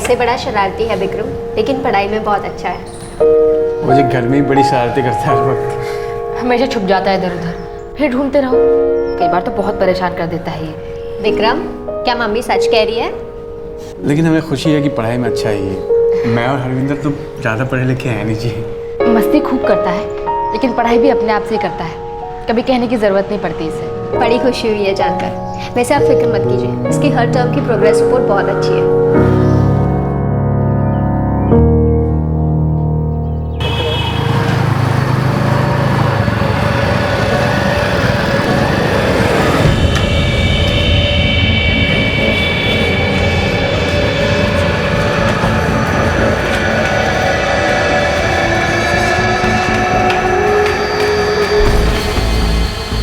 वैसे बड़ा शरारती है विक्रम, लेकिन पढ़ाई में बहुत अच्छा है। मुझे घर में ही बड़ी शरारती करता है हर वक्त। हमेशा छुप जाता है इधर उधर, फिर ढूंढते रहो। कई बार तो बहुत परेशान कर देता है ये। विक्रम, क्या मम्मी सच कह रही है? लेकिन हमें खुशी है कि पढ़ाई में अच्छा है ये। मैं और हरविंदर तो ज़्यादा पढ़े लिखे हैं नहीं जी। मस्ती खूब करता है, लेकिन पढ़ाई भी अपने आप से ही करता है। कभी कहने की ज़रूरत नहीं पड़ती इसे। बड़ी खुशी हुई है जानकर। वैसे आप फिक्र मत कीजिए, इसकी हर टर्म की प्रोग्रेस रिपोर्ट बहुत अच्छी है।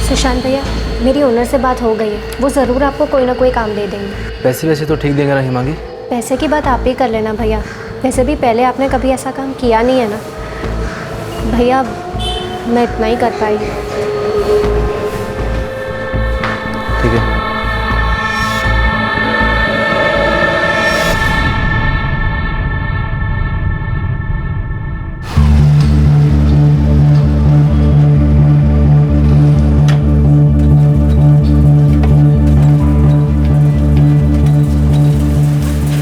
सुशांत भैया, मेरी ओनर से बात हो गई है, वो ज़रूर आपको कोई ना कोई काम दे देंगे। पैसे वैसे तो ठीक देंगे ना हिमांगी? पैसे की बात आप ही कर लेना भैया। वैसे भी पहले आपने कभी ऐसा काम किया नहीं है ना भैया, मैं इतना ही कर पाई। ठीक है।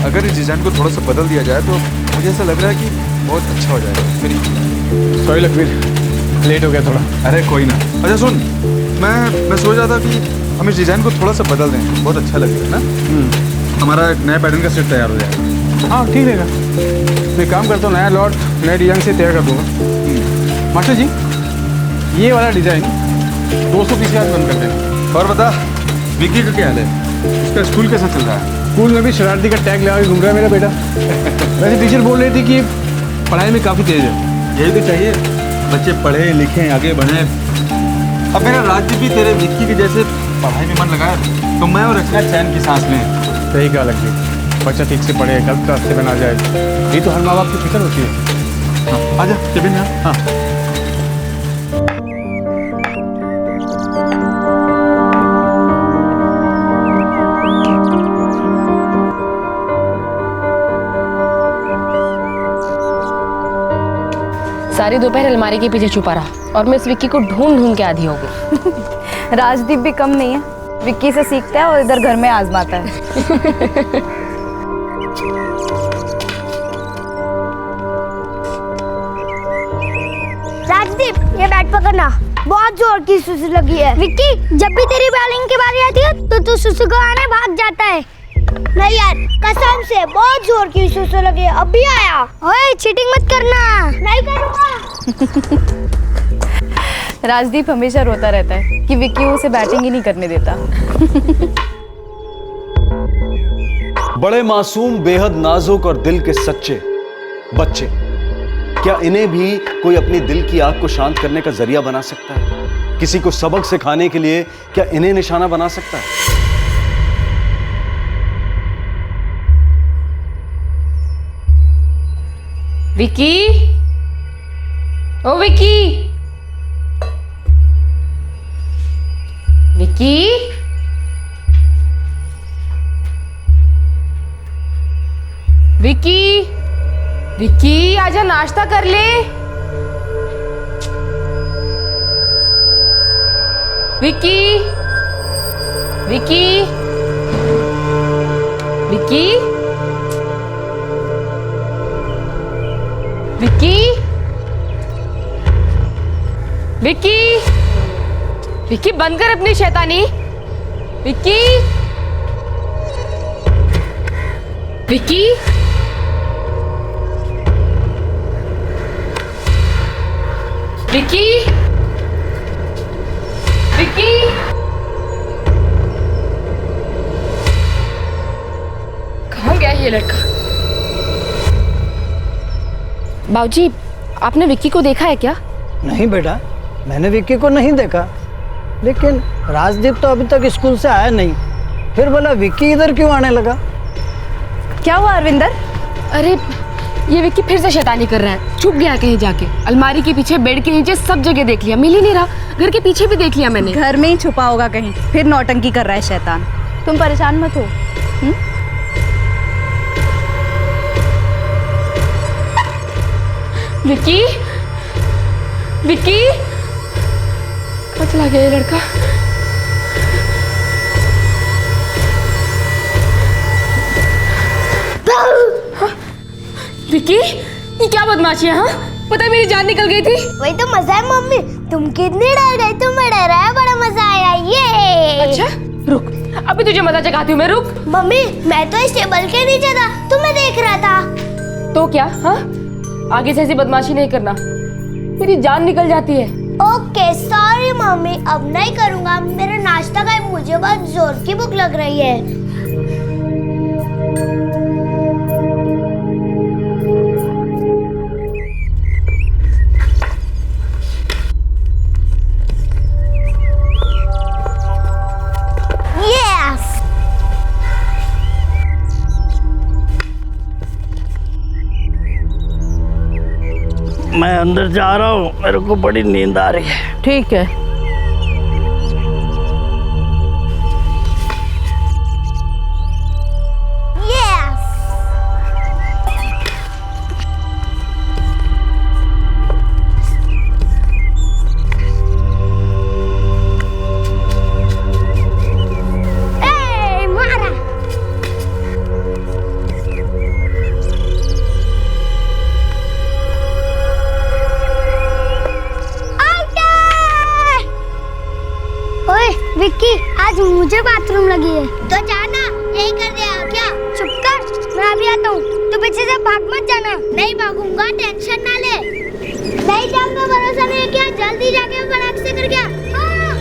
अगर इस डिज़ाइन को थोड़ा सा बदल दिया जाए तो मुझे ऐसा लग रहा है कि बहुत अच्छा हो जाएगा। मेरी सॉरी लखवीर, लेट हो गया थोड़ा। अरे कोई ना। अच्छा सुन, मैं सोच रहा था कि हम इस डिज़ाइन को थोड़ा सा बदल दें, बहुत अच्छा लगेगा ना। हमारा एक नया पैटर्न का सेट तैयार हो जाएगा। हाँ ठीक रहेगा। मैं काम करता हूँ, नया लॉट नए डिज़ाइन से तैयार कर दूँगा। मास्टर जी, ये वाला डिज़ाइन 200 पीस के आज बंद कर दें। और बता, विक्की का क्या हाल है? उसका स्कूल कैसा चल रहा है? स्कूल में भी शरारती का टैग लगा के घूम रहा है मेरा बेटा। वैसे टीचर बोल रही थी कि पढ़ाई में काफ़ी तेज है। यही तो चाहिए, बच्चे पढ़े लिखें आगे बढ़ें। अब मेरा राज्य भी तेरे विक्की के जैसे पढ़ाई में मन लगाए तो मैं और रचना चैन की सांस लें। सही कहा लक्ष्मी, बच्चा ठीक से पढ़े, गलत रास्ते में ना जाए, ये तो हर माँ बाप की फिक्र होती है। हाँ, आजा केबिन में। हाँ सारी दोपहर अलमारी के पीछे छुपा रहा और मैं इस विक्की को ढूंढ ढूंढ के आधी हो गई। राजदीप भी कम नहीं है, विक्की से सीखता है और इधर घर में आजमाता है। राजदीप, ये बैट पकड़ना, बहुत जोर की सुसु लगी है। विक्की, जब भी तेरी बॉलिंग की बारी आती है तो तू सुसु को आने भाग जाता है। नहीं यार, कसम से बहुत जोर की सुसु लगी है, अभी आया। ओए, चीटिंग मत करना। नहीं करूँगा। राजदीप हमेशा रोता रहता है कि विक्की उसे बैटिंग ही नहीं करने देता। बड़े मासूम, बेहद नाजुक और दिल के सच्चे बच्चे, क्या इन्हें भी कोई अपनी दिल की आग को शांत करने का जरिया बना सकता है? किसी को सबक सिखाने के लिए क्या इन्हें निशाना बना सकता है? विक्की, ओ विक्की, विक्की, विक्की, विक्की, आजा नाश्ता कर ले। विक्की, विक्की, विक्की, विक्की, विक्की, विक्की, बंद कर अपनी शैतानी। विक्की, विक्की, विक्की, विक्की, कहाँ गया ये लड़का? बाबूजी, आपने विक्की को देखा है क्या? नहीं बेटा, मैंने विक्की को नहीं देखा, लेकिन राजदीप तो अभी तक स्कूल से आया नहीं, फिर बोला विक्की इधर क्यों आने लगा? क्या हुआ अरविंदर? अरे ये विक्की फिर से शैतानी कर रहा है, छुप गया कहीं जाके। अलमारी के पीछे, बेड के नीचे, सब जगह देख लिया, मिल ही नहीं रहा। घर के पीछे भी देख लिया मैंने। घर में ही छुपा होगा कहीं, फिर नौटंकी कर रहा है शैतान। तुम परेशान मत हो। विक्की, विक्की, कहाँ चला गया ये लड़का? हाँ? विक्की, ये क्या बदमाशी है? हाँ, पता है मेरी जान निकल गई थी। वही तो मजा है मम्मी, तुम कितनी डर गई, तुम्हें डराया, बड़ा मजा आया। ये अच्छा रुक, अभी तुझे मजा जगाती हूँ मैं, रुक। मम्मी मैं तो इस टेबल के नीचे था, तुम्हें देख रहा था। तो क्या? हाँ, आगे से ऐसी बदमाशी नहीं करना, मेरी जान निकल जाती है। ओके सॉरी मम्मी, अब नहीं करूँगा। मेरा नाश्ता का मुझे बहुत जोर की भूख लग रही है। मैं अंदर जा रहा हूँ, मेरे को बड़ी नींद आ रही है। ठीक है। विक्की आज मुझे बाथरूम लगी है तो जाना, यही कर दिया क्या? चुप कर, मैं अभी आता हूँ। तू पीछे से भाग मत जाना। नहीं भागूंगा, टेंशन ना ले। नहीं जाऊंगा, भरोसा नहीं है क्या? जल्दी जाके फटाक से कर गया। हाँ।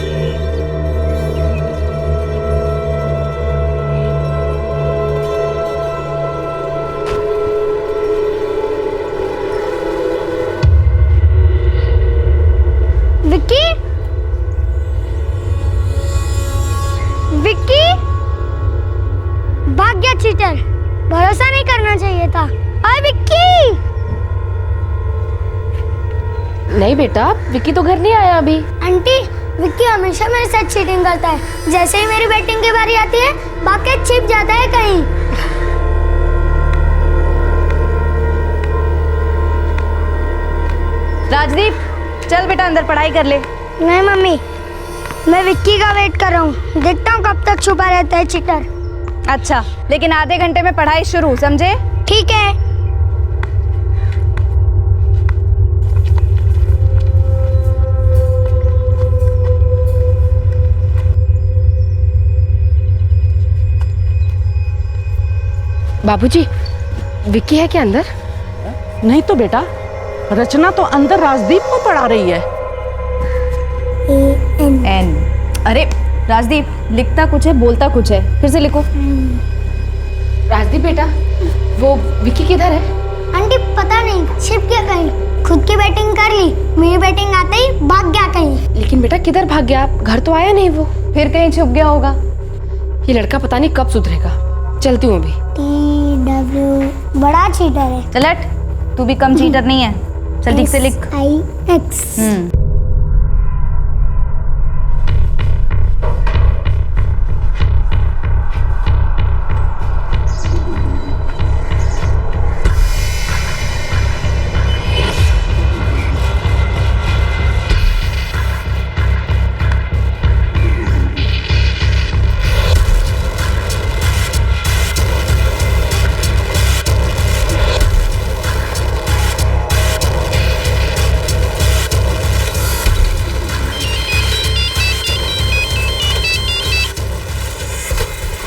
विक्की, विक्की भाग गया चीटर, भरोसा नहीं करना चाहिए था। अरे विक्की! नहीं बेटा, विक्की तो घर नहीं आया अभी। आंटी, विक्की हमेशा मेरे साथ चीटिंग करता है। जैसे ही मेरी बैटिंग की बारी आती है भाग के छिप जाता है कहीं। राजदीप चल बेटा अंदर पढ़ाई कर ले। नहीं मम्मी, मैं विक्की का वेट कर रहा हूँ, देखता हूँ कब तक छुपा रहता है चीटर। अच्छा, लेकिन आधे घंटे में पढ़ाई शुरू, समझे? ठीक है। बाबूजी, विक्की है क्या अंदर? नहीं तो बेटा, रचना तो अंदर राजदीप को पढ़ा रही है। एन। अरे राजदीप, लिखता कुछ है बोलता कुछ है, फिर से लिखो। राजदीप बेटा, वो विक्की किधर है? आंटी पता नहीं, छिप गया कहीं। खुद की बैटिंग कर ली, मेरी बैटिंग आते ही भाग गया कहीं। लेकिन बेटा किधर भाग गया? घर तो आया नहीं वो। फिर कहीं छुप गया होगा। ये लड़का पता नहीं कब सुधरेगा। चलती हूँ अभी। TW बड़ा चीटर है। चल हट, तू भी कम चीटर नहीं है। चल ठीक से लिख। SIX।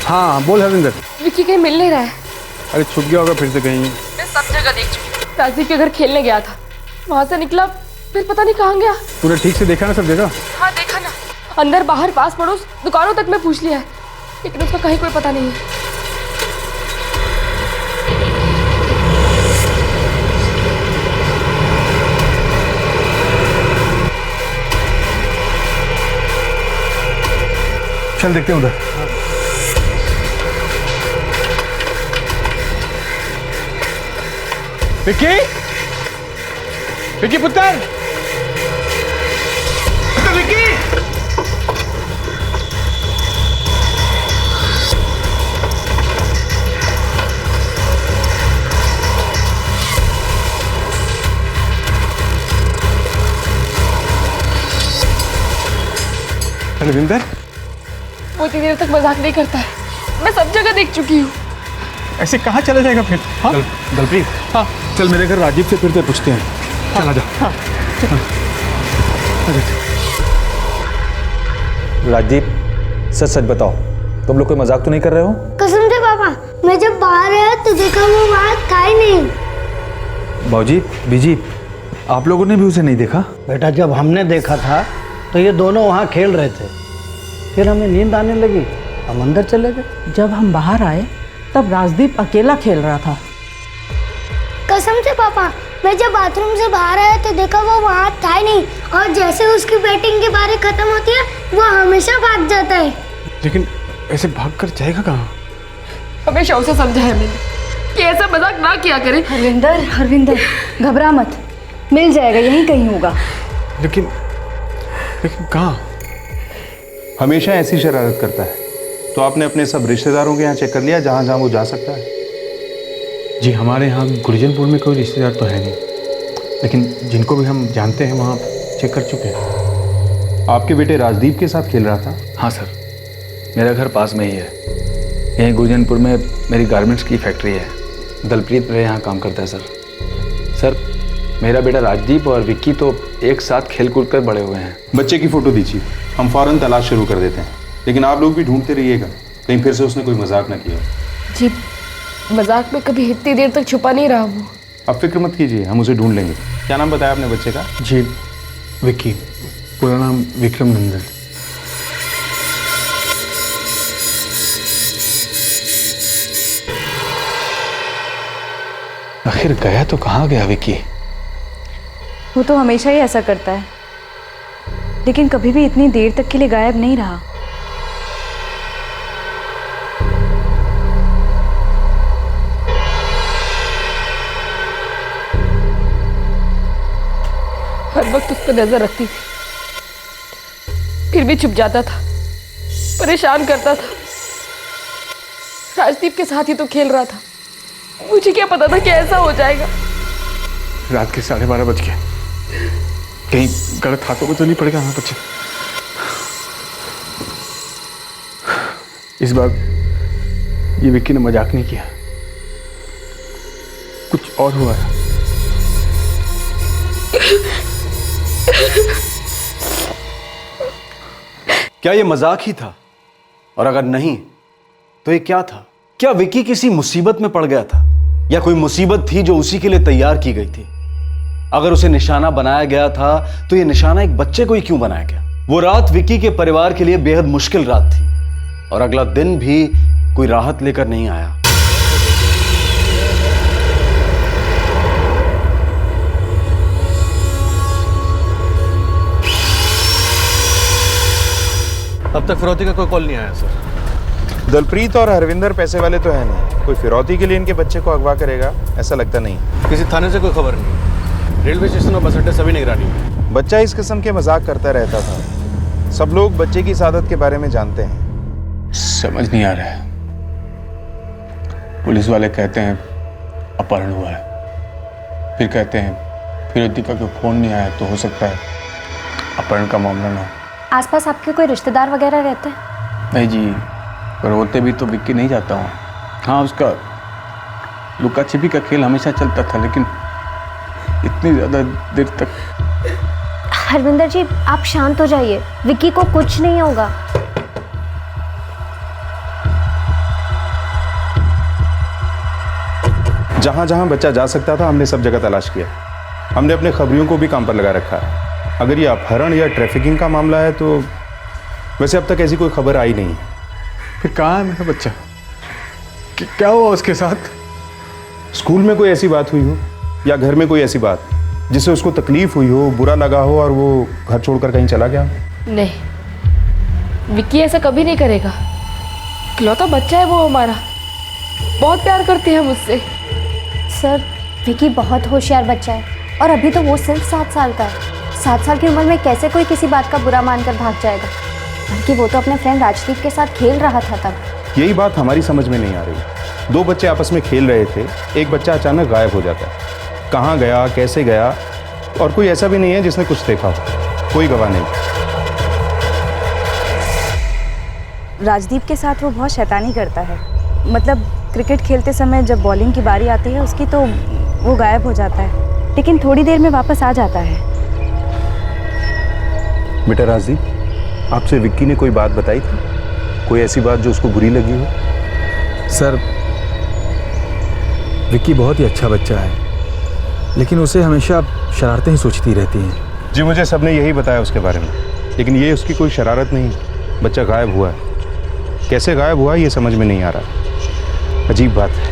हाँ बोल हरिंदर। विक्की कहीं मिल नहीं रहा है। अरे छुप गया होगा फिर से कहीं। मैं सब जगह देख चुकी। राजदीप के घर खेलने गया था, वहाँ से निकला फिर पता नहीं कहाँ गया। तूने ठीक से देखा ना सब जगह? हाँ देखा ना, अंदर बाहर पास पड़ोस दुकानों तक मैं पूछ लिया है, लेकिन उसका कहीं कोई पता नहीं है। चल देखते हैं उधर। विक्की, विक्की पुत्र, विक्की। रविंदर, वो इतनी देर तक मजाक नहीं करता है, मैं सब जगह देख चुकी हूँ। ऐसे कहाँ चला जाएगा फिर? हाँ दलप्रीत, हाँ, चल मेरे घर राजीव से फिर से पूछते हैं। चल आजा। राजदीप, सच सच बताओ, तुम लोग कोई मजाक तो नहीं कर रहे हो? कसम से पापा, मैं जब बाहर आया तो देखा वो वहाँ था ही नहीं। बाबूजी, बीजी, आप लोगों ने भी उसे नहीं देखा? बेटा जब हमने देखा था तो ये दोनों वहाँ खेल रहे थे, फिर हमें नींद आने लगी, हम अंदर चले गए। जब हम बाहर आए तब राजदीप अकेला खेल रहा था। कसम से पापा, मैं जब बाथरूम से बाहर आया तो देखा वो वहाँ था ही नहीं, और जैसे उसकी बैटिंग की बारी खत्म होती है वो हमेशा भाग जाता है। लेकिन ऐसे भाग कर जाएगा कहाँ? हमेशा उसे समझाया मैंने कि ऐसा मजाक ना किया करे। हरविंदर घबरा मत, मिल जाएगा, यहीं कहीं होगा। लेकिन कहाँ? हमेशा ऐसी शरारत करता है। तो आपने अपने सब रिश्तेदारों के यहाँ चेक कर लिया जहाँ जहाँ वो जा सकता है? जी, हमारे यहाँ गुरजनपुर में कोई रिश्तेदार तो है नहीं, लेकिन जिनको भी हम जानते हैं वहाँ चेक कर चुके हैं। आपके बेटे राजदीप के साथ खेल रहा था? हाँ सर, मेरा घर पास में ही है। यहीं गुरजनपुर में मेरी गारमेंट्स की फैक्ट्री है। दलप्रीत मेरे यहाँ काम करता है सर। सर, मेरा बेटा राजदीप और विक्की तो एक साथ खेल कूद कर बड़े हुए हैं। बच्चे की फ़ोटो दीजिए, हम फ़ौरन तलाश शुरू कर देते हैं। लेकिन आप लोग भी ढूंढते रहिएगा, कहीं फिर से उसने कोई मजाक ना किया। जी, मजाक में कभी इतनी देर तक छुपा नहीं रहा वो। अब फिक्र मत कीजिए, हम उसे ढूंढ लेंगे। क्या नाम बताया आपने बच्चे का? जी, विक्की, पूरा नाम विक्रम नंदन। आखिर गया तो कहाँ गया विक्की? वो तो हमेशा ही ऐसा करता है, लेकिन कभी भी इतनी देर तक के लिए गायब नहीं रहा। हर वक्त उस पर नजर रखती थी, फिर भी छुप जाता था, परेशान करता था। राजदीप के साथ ही तो खेल रहा था, मुझे क्या पता था कि ऐसा हो जाएगा। रात के 12:30 बज गए, कहीं गलत हाथों में तो नहीं पड़ेगा ना बच्चे? इस बार ये विक्की ने मजाक नहीं किया, कुछ और हुआ है। क्या ये मजाक ही था? और अगर नहीं तो ये क्या था? क्या विक्की किसी मुसीबत में पड़ गया था, या कोई मुसीबत थी जो उसी के लिए तैयार की गई थी? अगर उसे निशाना बनाया गया था तो ये निशाना एक बच्चे को ही क्यों बनाया गया? वो रात विक्की के परिवार के लिए बेहद मुश्किल रात थी, और अगला दिन भी कोई राहत लेकर नहीं आया। अब तक फिरौती का कोई कॉल नहीं आया सर। दलप्रीत और हरविंदर पैसे वाले तो है नहीं, कोई फिरौती के लिए इनके बच्चे को अगवा करेगा ऐसा लगता नहीं। किसी थाने से कोई खबर नहीं, रेलवे स्टेशन और बस अड्डे सभी निगरानी में। बच्चा इस किस्म के मजाक करता रहता था। सब लोग बच्चे की सादत के बारे में जानते हैं। समझ नहीं आ रहा है। पुलिस वाले कहते हैं अपहरण हुआ है, फिर कहते हैं फिरौती का कोई फोन नहीं आया, तो हो सकता है अपहरण का मामला ना हो। आसपास आपके कोई रिश्तेदार वगैरह रहते हैं? नहीं जी, पर होते भी तो विक्की नहीं जाता हूँ। हाँ, उसका लुका छिपी का खेल हमेशा चलता था, लेकिन इतनी ज़्यादा देर तक। हरविंदर जी, आप शांत हो जाइए, विक्की को कुछ नहीं होगा। जहाँ जहाँ बच्चा जा सकता था हमने सब जगह तलाश किया। हमने अपने खबरियों को भी काम पर लगा रखा है। अगर ये अपहरण या ट्रैफिकिंग का मामला है तो वैसे अब तक ऐसी कोई खबर आई नहीं है। फिर कहाँ है मेरा बच्चा? क्या हुआ उसके साथ? स्कूल में कोई ऐसी बात हुई हो, या घर में कोई ऐसी बात जिससे उसको तकलीफ हुई हो, बुरा लगा हो और वो घर छोड़कर कहीं चला गया? नहीं, विक्की ऐसा कभी नहीं करेगा। इकलौता बच्चा है वो हमारा, बहुत प्यार करते हैं मुझसे। सर, विक्की बहुत होशियार बच्चा है, और अभी तो वो सिर्फ 7 साल का है। 7 साल की उम्र में कैसे कोई किसी बात का बुरा मानकर भाग जाएगा? बल्कि वो तो अपने फ्रेंड राजदीप के साथ खेल रहा था तब। यही बात हमारी समझ में नहीं आ रही। 2 बच्चे आपस में खेल रहे थे, एक बच्चा अचानक गायब हो जाता है। कहाँ गया, कैसे गया, और कोई ऐसा भी नहीं है जिसने कुछ देखा हो। कोई गवाह नहीं। राजदीप के साथ वो बहुत शैतानी करता है। मतलब क्रिकेट खेलते समय जब बॉलिंग की बारी आती है उसकी तो वो गायब हो जाता है, लेकिन थोड़ी देर में वापस आ जाता है। बेटा राजदीप, आपसे विक्की ने कोई बात बताई थी? कोई ऐसी बात जो उसको बुरी लगी हो? सर, विक्की बहुत ही अच्छा बच्चा है, लेकिन उसे हमेशा शरारतें ही सोचती रहती हैं। जी मुझे सबने यही बताया उसके बारे में, लेकिन ये उसकी कोई शरारत नहीं। बच्चा गायब हुआ है, कैसे गायब हुआ ये समझ में नहीं आ रहा। अजीब बात है।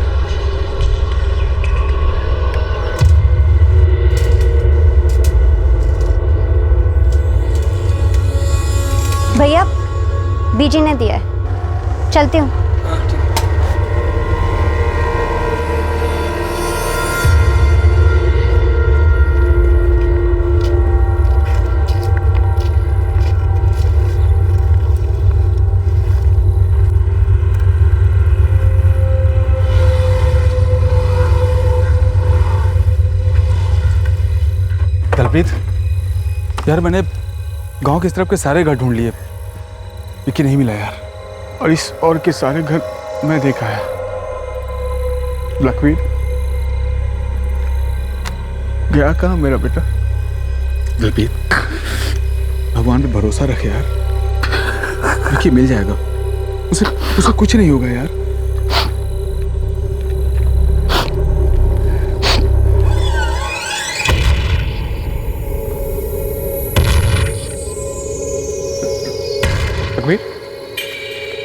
भैया, बीजी ने दिया है, चलती हूँ। दलप्रीत, यार मैंने गांव की इस तरफ के सारे घर ढूंढ लिए, विक्की नहीं मिला यार। और इस और के सारे घर मैं देखा है। लखवीर गया कहाँ मेरा बेटा? दलप्रीत, भगवान पे भरोसा रखे यार, विक्की मिल जाएगा। उसे कुछ नहीं होगा यार।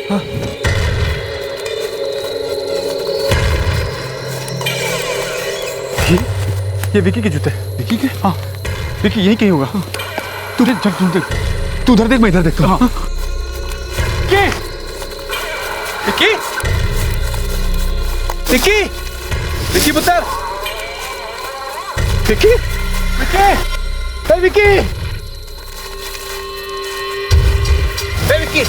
हाँ। ये विक्की के जूते। विक्की के? हाँ, विक्की यही कहीं होगा। तू देख, चल तू देख, तू उधर देख, मैं इधर देखता हूँ। विक्की, विक्की, विक्की, विक्की पुत्र, विक्की, विक्की, विक्की, विक्की,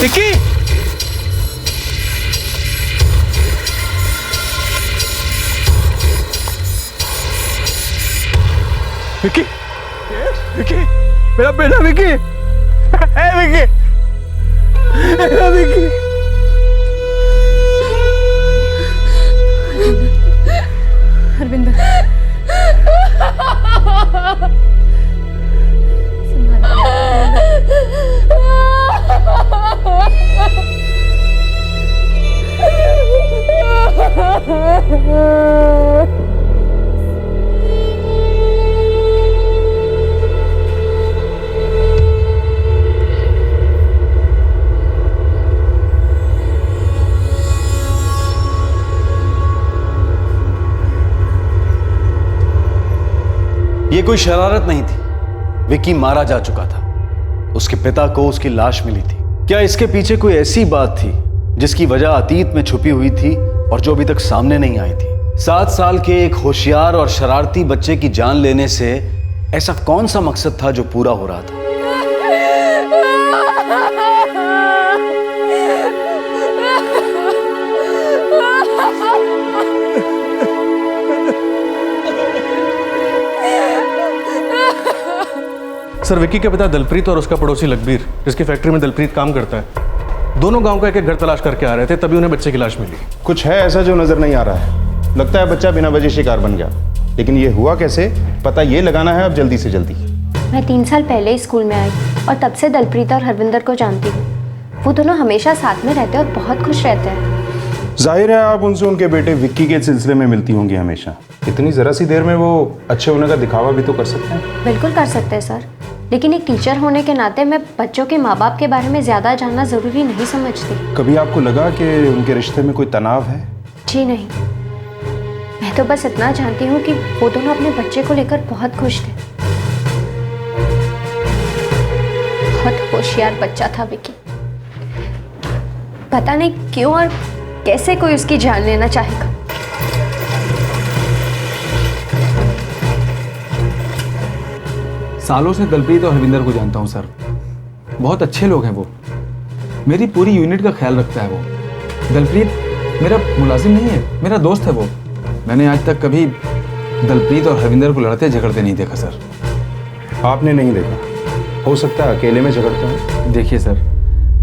विक्की, विक्की, विक्की, मेरा बेटा विक्की, विक्की, विक्की, हरविंदर, ये कोई शरारत नहीं थी। विक्की मारा जा चुका था, उसके पिता को उसकी लाश मिली थी। क्या इसके पीछे कोई ऐसी बात थी जिसकी वजह अतीत में छुपी हुई थी और जो अभी तक सामने नहीं आई थी? 7 साल के एक होशियार और शरारती बच्चे की जान लेने से ऐसा कौन सा मकसद था जो पूरा हो रहा था? सर, विक्की के पिता दलप्रीत और उसका पड़ोसी लखबीर, जिसकी फैक्ट्री में दलप्रीत काम करता है, दोनों गांव का एक घर तलाश करके आ रहे थे, तभी उन्हें बच्चे की लाश मिली। कुछ है ऐसा जो नजर नहीं आ रहा है। लगता है बच्चा बिना वजह शिकार बन गया, लेकिन ये हुआ कैसे, पता ये लगाना है अब जल्दी से जल्दी। मैं 3 साल पहले ही स्कूल में आई और तब से दलप्रीत और हरविंदर को जानती हूँ। वो दोनों हमेशा साथ में रहते हैं और बहुत खुश रहते हैं। जाहिर है आप उनसे उनके बेटे विक्की के सिलसिले में मिलती होंगी हमेशा। इतनी जरा सी देर में वो अच्छे होने का दिखावा भी तो कर सकते हैं। बिल्कुल कर सकते हैं सर, लेकिन एक टीचर होने के नाते मैं बच्चों के माँ बाप के बारे में ज़्यादा जानना ज़रूरी नहीं समझती। कभी आपको लगा कि उनके रिश्ते में कोई तनाव है? जी नहीं, मैं तो बस इतना जानती हूँ कि वो दोनों अपने बच्चे को लेकर बहुत खुश थे। बहुत होशियार बच्चा था विक्की। पता नहीं क्यों और कैसे कोई उसकी जान लेना चाहेगा। सालों से दलप्रीत और हरविंदर को जानता हूँ सर, बहुत अच्छे लोग हैं वो। मेरी पूरी यूनिट का ख्याल रखता है वो। दलप्रीत मेरा मुलाजिम नहीं है, मेरा दोस्त है वो। मैंने आज तक कभी दलप्रीत और हरविंदर को लड़ते झगड़ते नहीं देखा सर। आपने नहीं देखा, हो सकता है अकेले में झगड़ते हो। देखिए सर,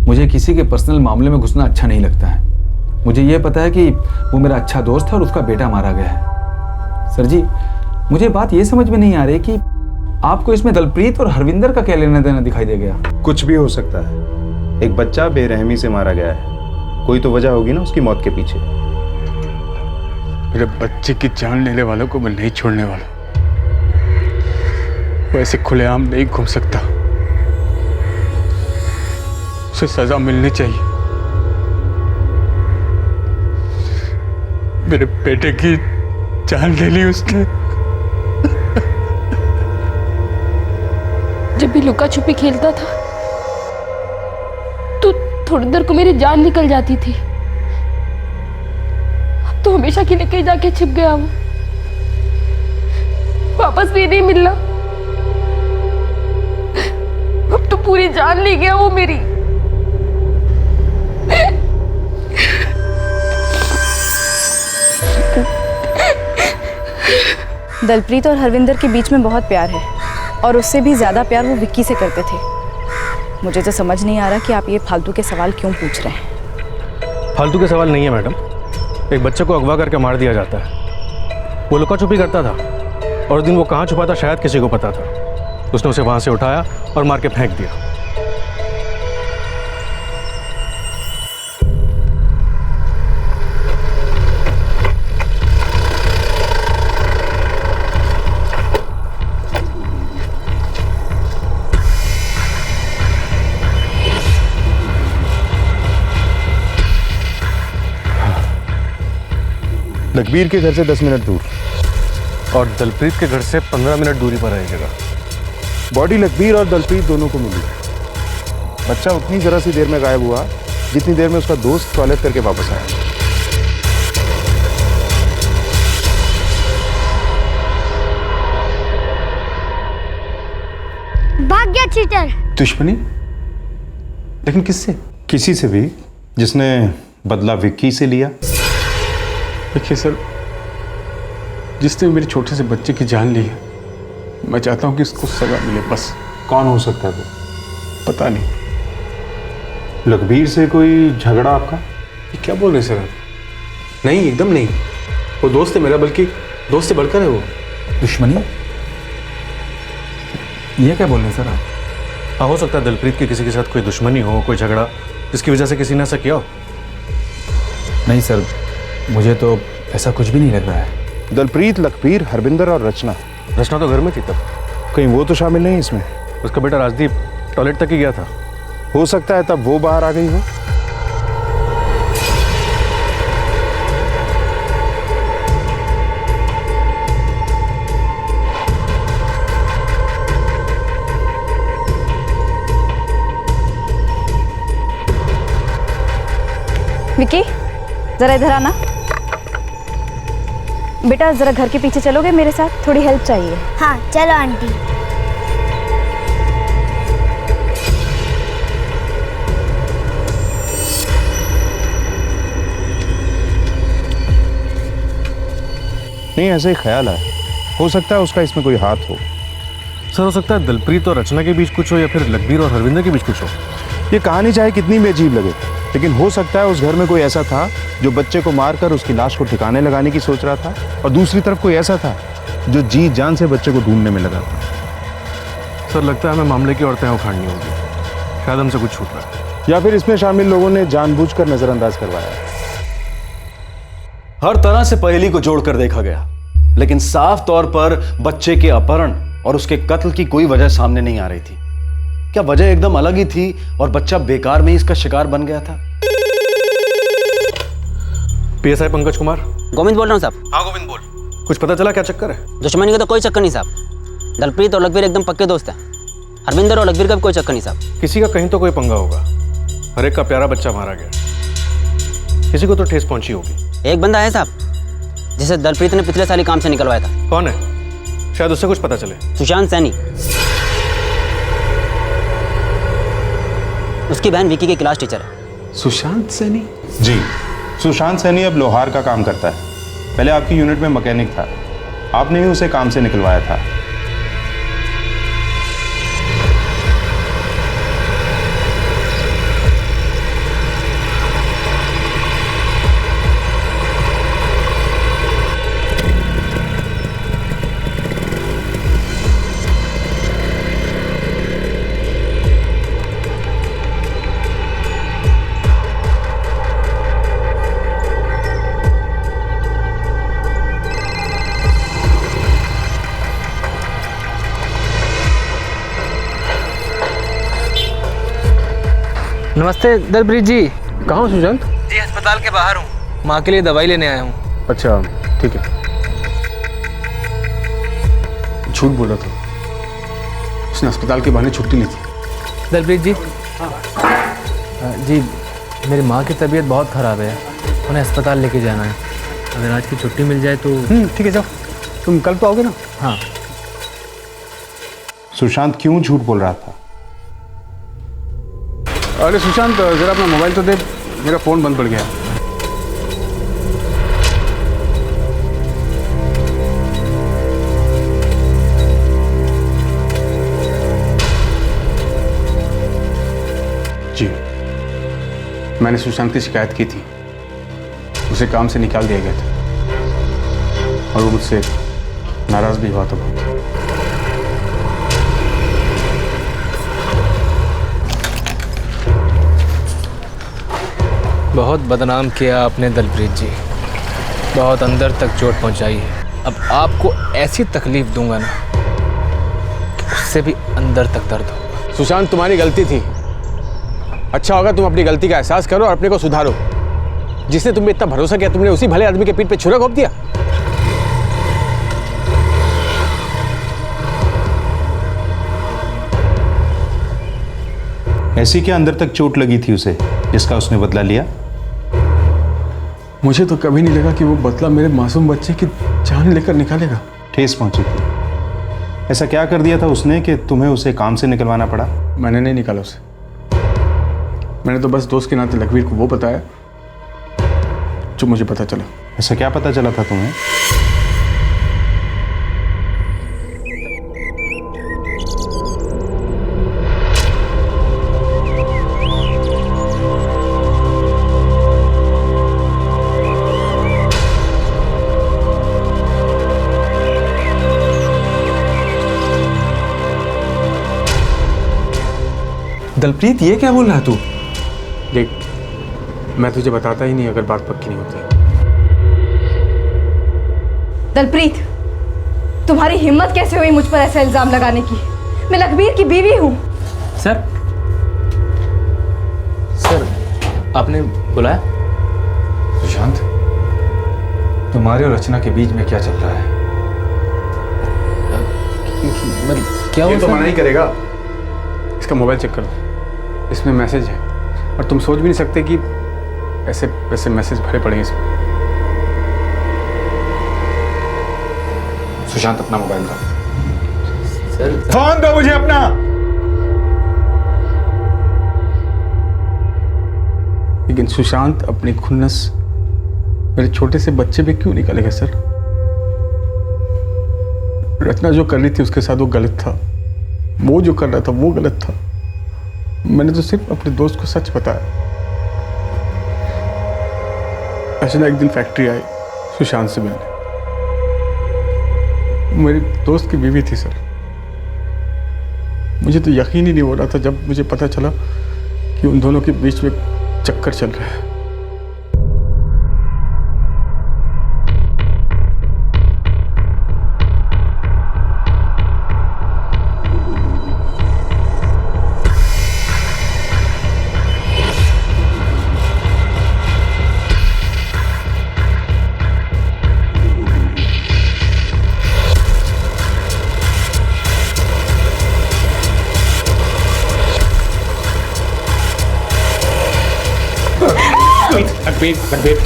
मुझे किसी के पर्सनल मामले में घुसना अच्छा नहीं लगता है। मुझे ये पता है कि वो मेरा अच्छा दोस्त है और उसका बेटा मारा गया है। सर जी, मुझे बात ये समझ में नहीं आ रही कि आपको इसमें दलप्रीत और हरविंदर का क्या लेना देना दिखाई दे गया। कुछ भी हो सकता है, एक बच्चा बेरहमी से मारा गया है, कोई तो वजह होगी ना उसकी मौत के पीछे। मेरे बच्चे की जान लेने वालों को मैं नहीं छोड़ने वाला। वो ऐसे खुलेआम नहीं घूम सकता, उसे सजा मिलनी चाहिए। मेरे बेटे की जान ले ली उसने। जब भी लुका छुपी खेलता था तो थोड़ी देर को मेरी जान निकल जाती थी। अब तो हमेशा के लिए कहीं जाके छिप गया वो, वापस भी नहीं मिलना। अब तो पूरी जान ले गया वो मेरी। दलप्रीत और हरविंदर के बीच में बहुत प्यार है और उससे भी ज़्यादा प्यार वो विक्की से करते थे। मुझे तो समझ नहीं आ रहा कि आप ये फालतू के सवाल क्यों पूछ रहे हैं। फालतू के सवाल नहीं है मैडम। एक बच्चे को अगवा करके मार दिया जाता है। वो लुका छुपी करता था और उस दिन वो कहाँ छुपा था शायद किसी को पता था। उसने उसे वहाँ से उठाया और मार के फेंक दिया। लखबीर के घर से 10 मिनट दूर और दलप्रीत के घर से 15 मिनट दूरी पर है जगह। बॉडी लखबीर और दलप्रीत दोनों को मिली। बच्चा उतनी जरा सी देर में गायब हुआ जितनी देर में उसका दोस्त टॉयलेट करके वापस आया। भाग गया चीटर। दुश्मनी? लेकिन किससे? किसी से भी जिसने बदला विक्की से लिया। देखिए सर, जिसने मेरे छोटे से बच्चे की जान ली है, मैं चाहता हूं कि उसको सजा मिले बस। कौन हो सकता है वो? पता नहीं। लखबीर से कोई झगड़ा आपका? ये क्या बोल रहे हैं सर आप? नहीं, एकदम नहीं। वो दोस्त है मेरा, बल्कि दोस्त से बढ़कर है वो। दुश्मनी? ये क्या बोल रहे हैं सर आप? हाँ, हो सकता है दलप्रीत की किसी के साथ कोई दुश्मनी हो, कोई झगड़ा जिसकी वजह से किसी ने ऐसा किया हो। नहीं सर, मुझे तो ऐसा कुछ भी नहीं लग रहा है। दलप्रीत, लखबीर, हरविंदर और रचना तो घर में थी तब। कहीं वो तो शामिल नहीं इसमें? उसका बेटा राजदीप टॉयलेट तक ही गया था। हो सकता है तब वो बाहर आ गई हो। विक्की, जरा इधर आना। बेटा जरा घर के पीछे चलोगे मेरे साथ? थोड़ी हेल्प चाहिए। हाँ चलो आंटी। नहीं, ऐसा ही ख्याल है, हो सकता है उसका इसमें कोई हाथ हो। सर, हो सकता है दलप्रीत और रचना के बीच कुछ हो या फिर लखबीर और हरविंदर के बीच कुछ हो। ये कहानी चाहे कितनी भी अजीब लगे, लेकिन हो सकता है उस घर में कोई ऐसा था जो बच्चे को मारकर उसकी लाश को ठिकाने लगाने की सोच रहा था, और दूसरी तरफ कोई ऐसा था जो जी जान से बच्चे को ढूंढने में लगा था। सर, लगता है हमें मामले की और तय उखाड़नी होगी। शायद हमसे कुछ छूट रहा है, या फिर इसमें शामिल लोगों ने जानबूझकर नजरअंदाज करवाया। हर तरह से पहेली को जोड़कर देखा गया, लेकिन साफ तौर पर बच्चे के अपहरण और उसके कत्ल की कोई वजह सामने नहीं आ रही थी। क्या वजह एकदम अलग ही थी और बच्चा बेकार में ही इसका शिकार बन गया था? पीएसआई पंकज कुमार। गोविंद बोल रहा हूँ साहब। हाँ गोविंद बोल। कुछ पता चला क्या चक्कर है? दुश्मनी का तो कोई चक्कर नहीं साहब। दलप्रीत और लखबीर एकदम पक्के दोस्त हैं। हरविंदर और लखबीर का भी कोई चक्कर नहीं साहब। किसी का कहीं तो कोई पंगा होगा। हर एक का प्यारा बच्चा मारा गया, किसी को तो ठेस पहुंची होगी। एक बंदा है साहब जिसे दलप्रीत ने पिछले साल ही काम से निकलवाया था। कौन है? शायद उससे कुछ पता चले। सुशांत सैनी। उसकी बहन विकी की क्लास टीचर है। सुशांत सैनी? जी, सुशांत सैनी अब लोहार का काम करता है। पहले आपकी यूनिट में मैकेनिक था, आपने ही उसे काम से निकलवाया था। नमस्ते दलप्रीत जी। कहाँ हो सुशांत? जी अस्पताल के बाहर हूँ, माँ के लिए दवाई लेने आया हूँ। अच्छा ठीक है। झूठ बोल रहा था, उसने अस्पताल के बहाने छुट्टी ली थी। दलप्रीत जी। जी मेरी माँ की तबीयत बहुत ख़राब है, उन्हें अस्पताल लेके जाना है। अगर आज की छुट्टी मिल जाए तो। ठीक है जाओ, तुम कल तो आओगे ना? हाँ। सुशांत क्यों झूठ बोल रहा था? अरे सुशांत जरा अपना मोबाइल तो दे, मेरा फ़ोन बंद पड़ गया। जी मैंने सुशांत की शिकायत की थी, उसे काम से निकाल दिया गया था और वो मुझसे नाराज भी हुआ था बहुत। बहुत बदनाम किया आपने दलप्रीत जी, बहुत अंदर तक चोट पहुंचाई है। अब आपको ऐसी तकलीफ दूंगा ना कि उससे भी अंदर तक दर्द होगा। सुशांत तुम्हारी गलती थी, अच्छा होगा तुम अपनी गलती का एहसास करो और अपने को सुधारो। जिसने तुम्हें इतना भरोसा किया, तुमने उसी भले आदमी के पीठ पे छुरा घोंप दिया। ऐसी क्या अंदर तक चोट लगी थी उसे जिसका उसने बदला लिया? मुझे तो कभी नहीं लगा कि वो बदला मेरे मासूम बच्चे की जान लेकर निकालेगा। ठेस पहुंची थी। ऐसा क्या कर दिया था उसने कि तुम्हें उसे काम से निकलवाना पड़ा? मैंने नहीं निकाला उसे, मैंने तो बस दोस्त के नाते लखवीर को वो बताया जो मुझे पता चला। ऐसा क्या पता चला था तुम्हें? दलप्रीत ये क्या बोल रहा है तू? देख मैं तुझे बताता ही नहीं अगर बात पक्की नहीं होती। दलप्रीत, तुम्हारी हिम्मत कैसे हुई मुझ पर ऐसा इल्जाम लगाने की? मैं लखबीर की बीवी हूँ। सर आपने बुलाया? सुशांत, तुम्हारे और रचना के बीच में क्या चल रहा है? क्या ये तो मना ही करेगा। इसका मोबाइल चेक कर दो, इसमें मैसेज है और तुम सोच भी नहीं सकते कि ऐसे ऐसे मैसेज भरे पड़े हैं इसमें। सुशांत अपना मोबाइल दो। सर फोन दो मुझे अपना। लेकिन सुशांत अपनी खुन्नस मेरे छोटे से बच्चे पे क्यों निकालेगा सर? रचना जो कर रही थी उसके साथ वो गलत था, वो जो कर रहा था वो गलत था। मैंने तो सिर्फ अपने दोस्त को सच बताया। रचना एक दिन फैक्ट्री आई सुशांत से मिलने, मेरे दोस्त की बीवी थी सर। मुझे तो यकीन ही नहीं हो रहा था जब मुझे पता चला कि उन दोनों के बीच में चक्कर चल रहा है। देख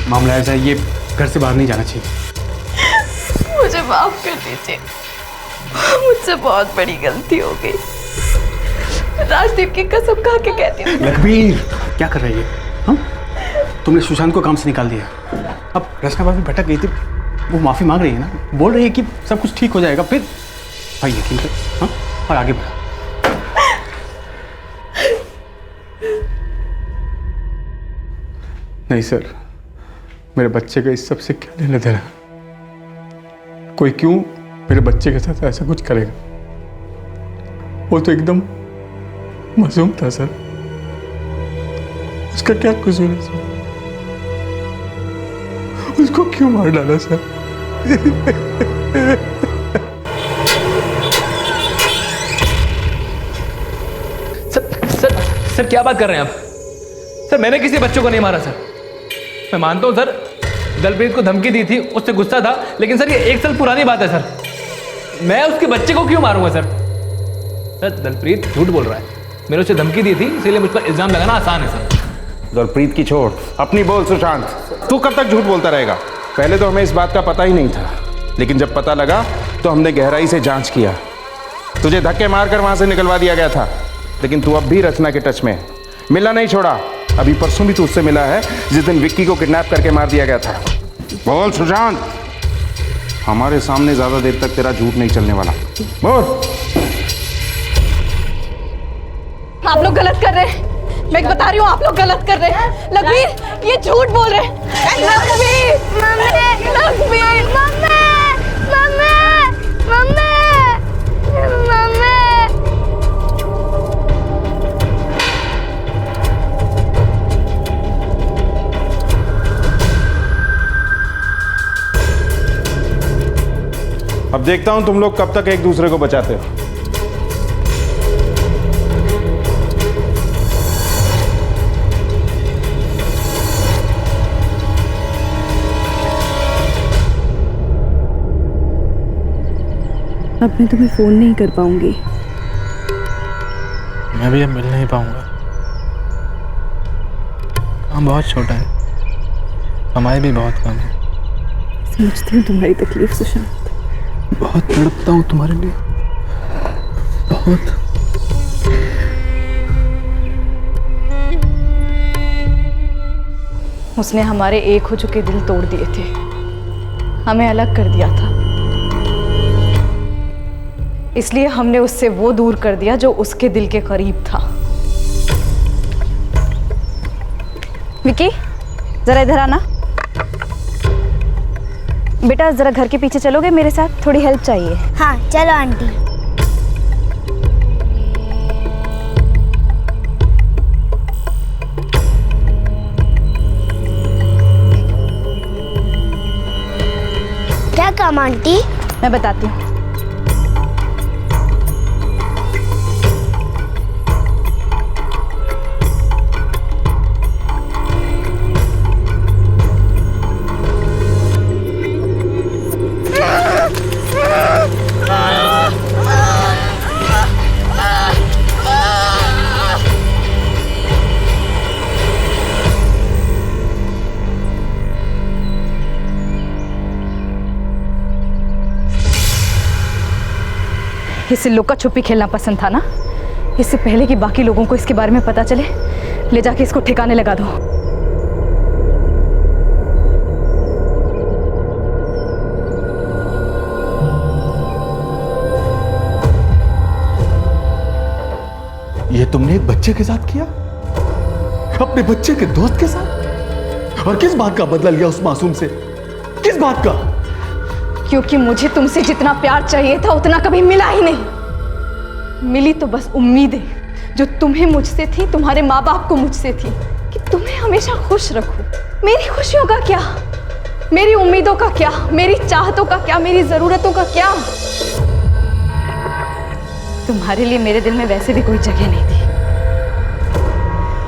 मामला ऐसा है, ये घर से बाहर नहीं जाना चाहिए। मुझे माफ कर दीजिए, मुझसे बहुत बड़ी गलती हो गई। राजदीप की कसम खा के कहती हूँ। लखबीर क्या कर रही है? हाँ तुमने सुशांत को काम से निकाल दिया, अब रचना भाभी भटक गई थी, वो माफी मांग रही है ना, बोल रही है कि सब कुछ ठीक हो जाएगा। फिर भाई यकीन कर, हाँ और आगे बढ़ा। नहीं सर, मेरे बच्चे का इस सब से क्या लेना देना? कोई क्यों मेरे बच्चे के साथ ऐसा कुछ करेगा? वो तो एकदम मासूम था सर, उसका क्या कसूर है सर? उसको क्यों मार डाला सर? सर क्या बात कर रहे हैं आप? सर मैंने किसी बच्चों को नहीं मारा सर। मैं मानता हूँ सर, दलप्रीत को धमकी दी थी, उससे गुस्सा था, लेकिन सर ये 1 साल पुरानी बात है सर। मैं उसके बच्चे को क्यों मारूंगा सर? सर दलप्रीत झूठ बोल रहा है, मैंने उसे धमकी दी थी, इसीलिए मुझ पर इल्जाम लगाना आसान है सर। दलप्रीत की छोड़, अपनी बोल सुशांत। तू कब तक झूठ बोलता रहेगा? पहले तो हमें इस बात का पता ही नहीं था, लेकिन जब पता लगा तो हमने गहराई से जांच किया। तुझे धक्के मारकर वहां से निकलवा दिया गया था, लेकिन तू अब भी रचना के टच में है। मिलना नहीं छोड़ा। अभी परसों भी तू उससे मिला है जिस दिन विक्की को किडनैप करके मार दिया गया था। बोल सुशांत, हमारे सामने ज्यादा देर तक तेरा झूठ नहीं चलने वाला। बोल। आप लोग गलत कर रहे हैं, मैं बता रही हूँ, आप लोग गलत कर रहे हैं। लखबीर ये झूठ बोल रहे हैं। लखबीर, लखबीर, अब देखता हूं तुम लोग कब तक एक दूसरे को बचाते हो। अब मैं तुम्हें फोन नहीं कर पाऊंगी। मैं भी अब मिल नहीं पाऊंगा। काम बहुत छोटा है, कमाई भी बहुत कम है। समझती हूँ तुम्हारी तकलीफ सुशांत, बहुत तड़पता हूँ तुम्हारे लिए, बहुत। उसने हमारे एक हो चुके दिल तोड़ दिए थे, हमें अलग कर दिया था, इसलिए हमने उससे वो दूर कर दिया जो उसके दिल के करीब था। विक्की, जरा इधर आना। बेटा जरा घर के पीछे चलोगे मेरे साथ, थोड़ी हेल्प चाहिए। हाँ चलो आंटी। क्या काम आंटी? मैं बताती हूँ। इसे लुका छुपी खेलना पसंद था ना? इससे पहले कि बाकी लोगों को इसके बारे में पता चले, ले जाके इसको ठिकाने लगा दो। ये तुमने एक बच्चे के साथ किया? अपने बच्चे के दोस्त के साथ? और किस बात का बदला लिया उस मासूम से? किस बात का? क्योंकि मुझे तुमसे जितना प्यार चाहिए था उतना कभी मिला ही नहीं। मिली तो बस उम्मीदें जो तुम्हें मुझसे थी, तुम्हारे माँ बाप को मुझसे थी, कि तुम्हें हमेशा खुश रखूं। मेरी खुशियों का क्या, मेरी उम्मीदों का क्या, मेरी चाहतों का क्या, मेरी जरूरतों का क्या? तुम्हारे लिए मेरे दिल में वैसे भी कोई जगह नहीं थी।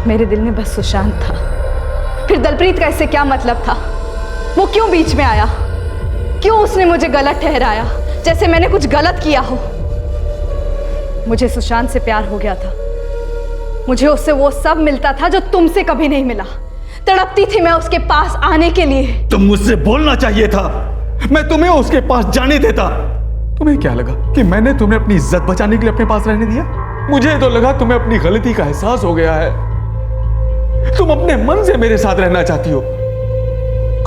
मेरे दिल में बस सुशांत था। फिर दलप्रीत का इससे क्या मतलब था? वो क्यों बीच में आया? क्यों उसने मुझे गलत ठहराया, जैसे मैंने कुछ गलत किया हो? मुझे सुशांत से प्यार हो गया था। मुझे उससे वो सब मिलता था जो तुमसे कभी नहीं मिला। तड़पती थी मैं उसके पास आने के लिए। तुम मुझसे बोलना चाहिए था, मैं तुम्हें उसके पास जाने देता। तुम्हें क्या लगा कि मैंने तुम्हें अपनी इज्जत बचाने के लिए अपने पास रहने दिया? मुझे तो लगा तुम्हें अपनी गलती का एहसास हो गया है। तुम अपने मन से मेरे साथ रहना चाहती हो,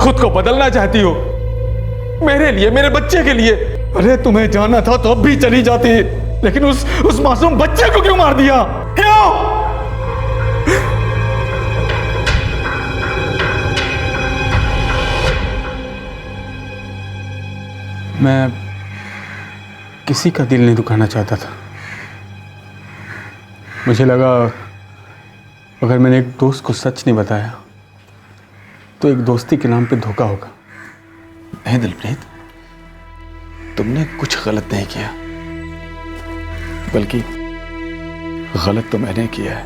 खुद को बदलना चाहती हो, मेरे लिए, मेरे बच्चे के लिए। अरे तुम्हें जाना था तो अब भी चली जाती, लेकिन उस मासूम बच्चे को क्यों मार दिया? क्यों? मैं किसी का दिल नहीं दुखाना चाहता था। मुझे लगा अगर मैंने एक दोस्त को सच नहीं बताया तो एक दोस्ती के नाम पे धोखा होगा। नहीं दिलप्रीत, तुमने कुछ गलत नहीं किया, बल्कि गलत तो मैंने किया है।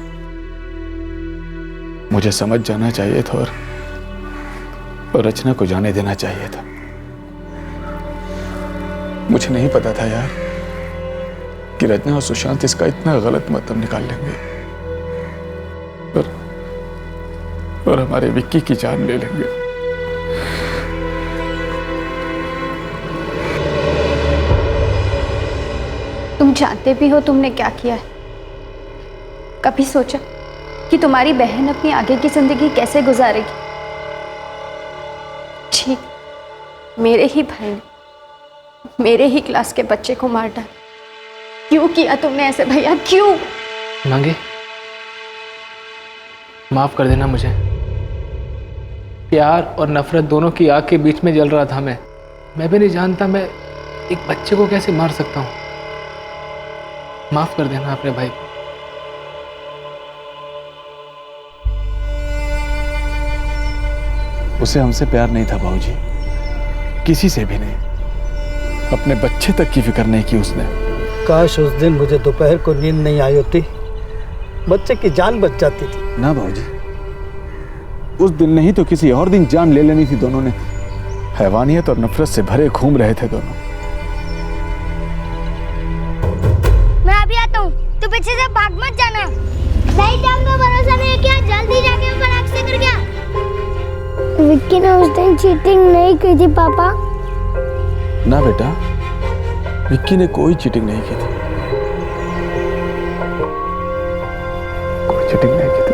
मुझे समझ जाना चाहिए था और रचना को जाने देना चाहिए था। मुझे नहीं पता था यार कि रचना और सुशांत इसका इतना गलत मतलब निकाल लेंगे और हमारे विक्की की जान ले लेंगे। तुम जानते भी हो तुमने क्या किया है? कभी सोचा कि तुम्हारी बहन अपनी आगे की जिंदगी कैसे गुजारेगी? ठीक, मेरे ही भाई ने मेरे ही क्लास के बच्चे को मार डाला। क्यों किया तुमने ऐसे भैया, क्यों? मांगे, माफ कर देना मुझे। प्यार और नफरत दोनों की आग के बीच में जल रहा था मैं भी नहीं जानता मैं एक बच्चे को कैसे मार सकता हूँ। माफ कर देना अपने भाई को। उसे हमसे प्यार नहीं था बाबूजी, किसी से भी नहीं। अपने बच्चे तक की फिक्र नहीं की उसने। काश उस दिन मुझे दोपहर को नींद नहीं आई होती, बच्चे की जान बच जाती थी। ना बाबूजी, उस दिन नहीं तो किसी और दिन जान ले लेनी थी दोनों ने। हैवानियत और नफरत से भरे घूम रहे थे दोनों। मैं अभी आता हूँ, तू पीछे से भाग मत जाना। नहीं जाऊंगा, भरोसा नहीं क्या? जल्दी जाके ऊपर आग से कर गया। विक्की ने उस दिन चीटिंग नहीं की थी पापा। ना बेटा, विक्की ने कोई चीटिंग नहीं की थी, कोई चीटिंग नहीं की थी।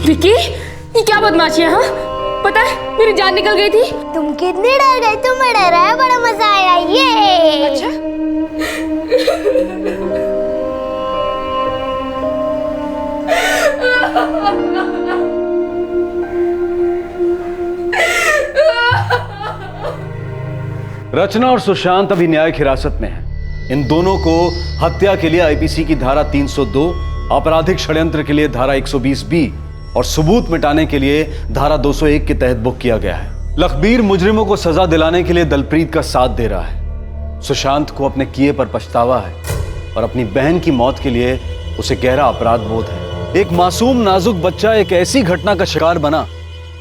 विक्की, ये क्या बदमाशी है? हाँ, पता है मेरी जान निकल गई थी। तुम कितनी डर गई? तुम्हें डर आया, बड़ा मजा आया। ये अच्छा? रचना और सुशांत अभी न्यायिक हिरासत में हैं। इन दोनों को हत्या के लिए आईपीसी की धारा 302, आपराधिक षड्यंत्र के लिए धारा 120B और सबूत मिटाने के लिए धारा 201 के तहत बुक किया गया है। लखबीर मुजरिमों को सजा दिलाने के लिए दलप्रीत का साथ दे रहा है। सुशांत को अपने किए पर पछतावा है और अपनी बहन की मौत के लिए उसे गहरा अपराध बोध है। एक मासूम नाजुक बच्चा एक ऐसी घटना का शिकार बना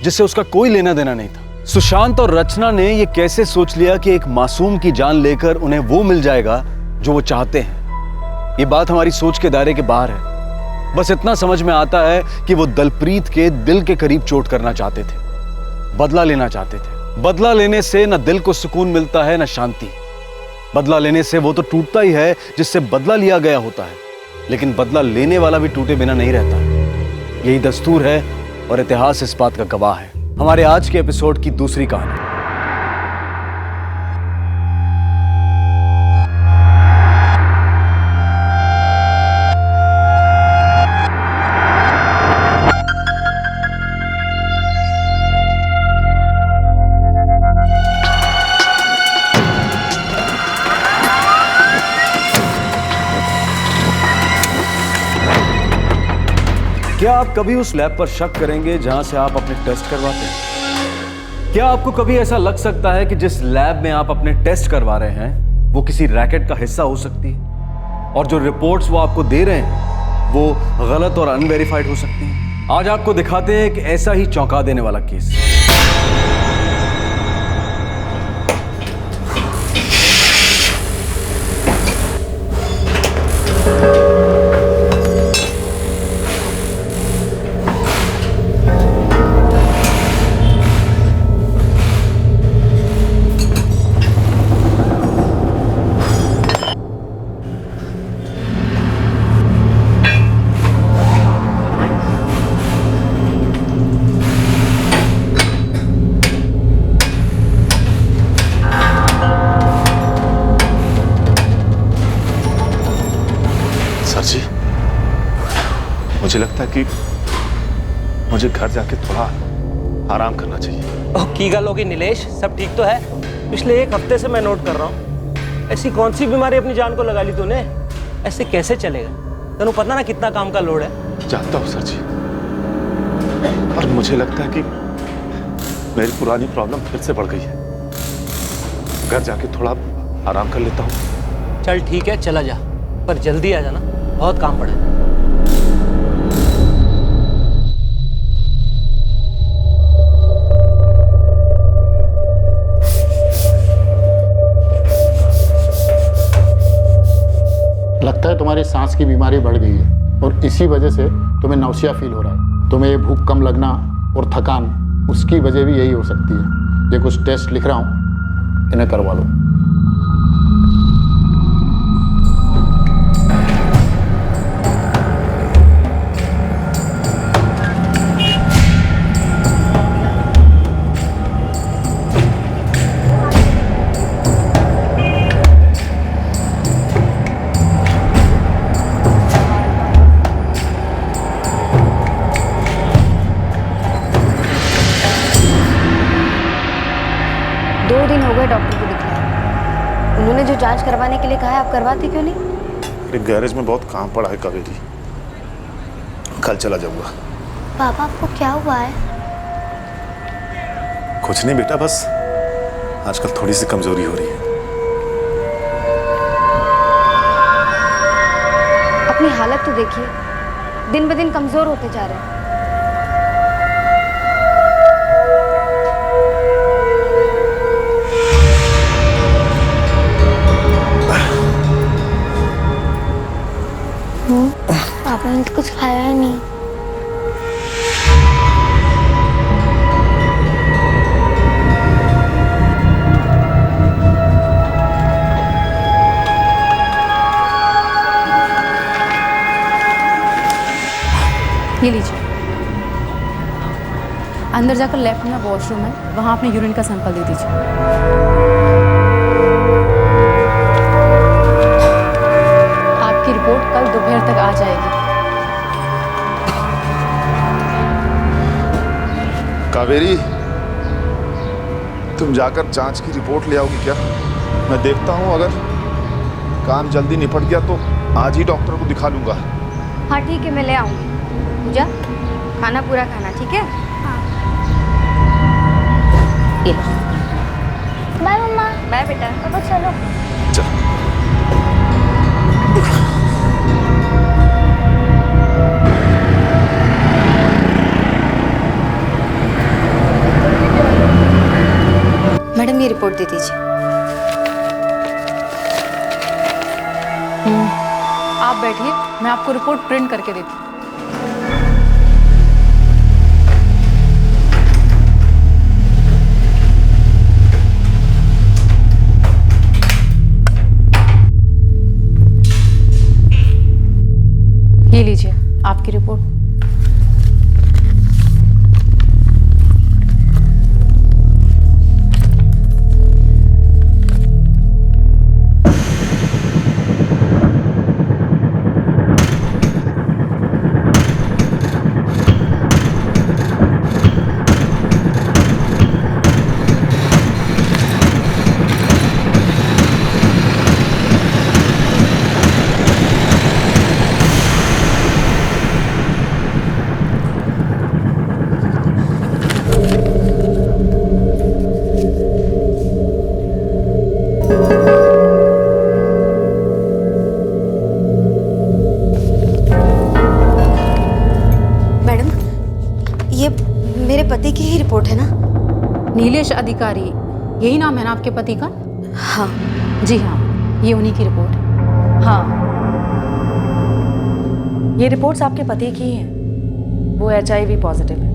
जिससे उसका कोई लेना देना नहीं था। सुशांत और रचना ने यह कैसे सोच लिया कि एक मासूम की जान लेकर उन्हें वो मिल जाएगा जो वो चाहते हैं? ये बात हमारी सोच के दायरे के बाहर है। बस इतना समझ में आता है कि वो दलप्रीत के दिल के करीब चोट करना चाहते थे, बदला लेना चाहते थे। बदला लेने से न दिल को सुकून मिलता है न शांति। बदला लेने से वो तो टूटता ही है जिससे बदला लिया गया होता है, लेकिन बदला लेने वाला भी टूटे बिना नहीं रहता। यही दस्तूर है और इतिहास इस बात का गवाह है। हमारे आज के एपिसोड की दूसरी कहानी। क्या आप कभी उस लैब पर शक करेंगे जहां से आप अपने टेस्ट करवाते हैं? क्या आपको कभी ऐसा लग सकता है कि जिस लैब में आप अपने टेस्ट करवा रहे हैं वो किसी रैकेट का हिस्सा हो सकती है और जो रिपोर्ट्स वो आपको दे रहे हैं वो गलत और अनवेरिफाइड हो सकती हैं? आज आपको दिखाते हैं एक ऐसा ही चौंका देने वाला केस। मुझे लगता है कि मुझे घर जाके थोड़ा आराम करना चाहिए। ओह की गल होगी नीलेश, सब ठीक तो है? पिछले एक हफ्ते से मैं नोट कर रहा हूँ, ऐसी कौन सी बीमारी अपनी जान को लगा ली तूने? ऐसे कैसे चलेगा? तेनू पता ना कितना काम का लोड है। जानता हूँ सर जी, पर मुझे लगता है कि मेरी पुरानी प्रॉब्लम फिर से बढ़ गई है। घर जाके थोड़ा आराम कर लेता हूँ। चल ठीक है, चला जा, पर जल्दी आ जाना, बहुत काम पड़ा है। लगता है तुम्हारी सांस की बीमारी बढ़ गई है और इसी वजह से तुम्हें नौसिया फील हो रहा है। तुम्हें ये भूख कम लगना और थकान, उसकी वजह भी यही हो सकती है। ये कुछ टेस्ट लिख रहा हूँ, इन्हें करवा लो। डॉक्टर को दिखाया, उन्होंने जो जांच करवाने के लिए कहा है, आप करवाती क्यों नहीं? अरे गैरेज में बहुत काम पड़ा है कावेरी, कल चला जाऊंगा। पापा आपको क्या हुआ है? कुछ नहीं बेटा, बस आजकल थोड़ी सी कमजोरी हो रही है। अपनी हालत तो देखिए, दिन ब दिन कमजोर होते जा रहे हैं। पापा ने तो कुछ खाया ही नहीं। ये लीजिए, अंदर जाकर लेफ्ट में वॉशरूम है, वहाँ अपने यूरिन का सैंपल दे दीजिए। रिपोर्ट कल दोपहर तक आ जाएगी। कावेरी, तुम जाकर जांच की रिपोर्ट ले आओगी क्या? मैं देखता हूँ, अगर काम जल्दी निपट गया तो आज ही डॉक्टर को दिखा लूंगा। हाँ ठीक है, मैं ले आऊंगी। पूजा, खाना पूरा खाना, ठीक है? बाय मम्मा। बाय बेटा। पापा चलो। चलो। मैडम ये रिपोर्ट दे दीजिए। आप बैठिए, मैं आपको रिपोर्ट प्रिंट करके देती हूँ। ये लीजिए आपकी रिपोर्ट। मेरे पति की ही रिपोर्ट है ना? नीलेश अधिकारी, यही नाम है ना आपके पति का? हाँ जी हाँ, ये उन्हीं की रिपोर्ट है। हाँ, ये रिपोर्ट्स आपके पति की ही हैं। वो HIV पॉजिटिव है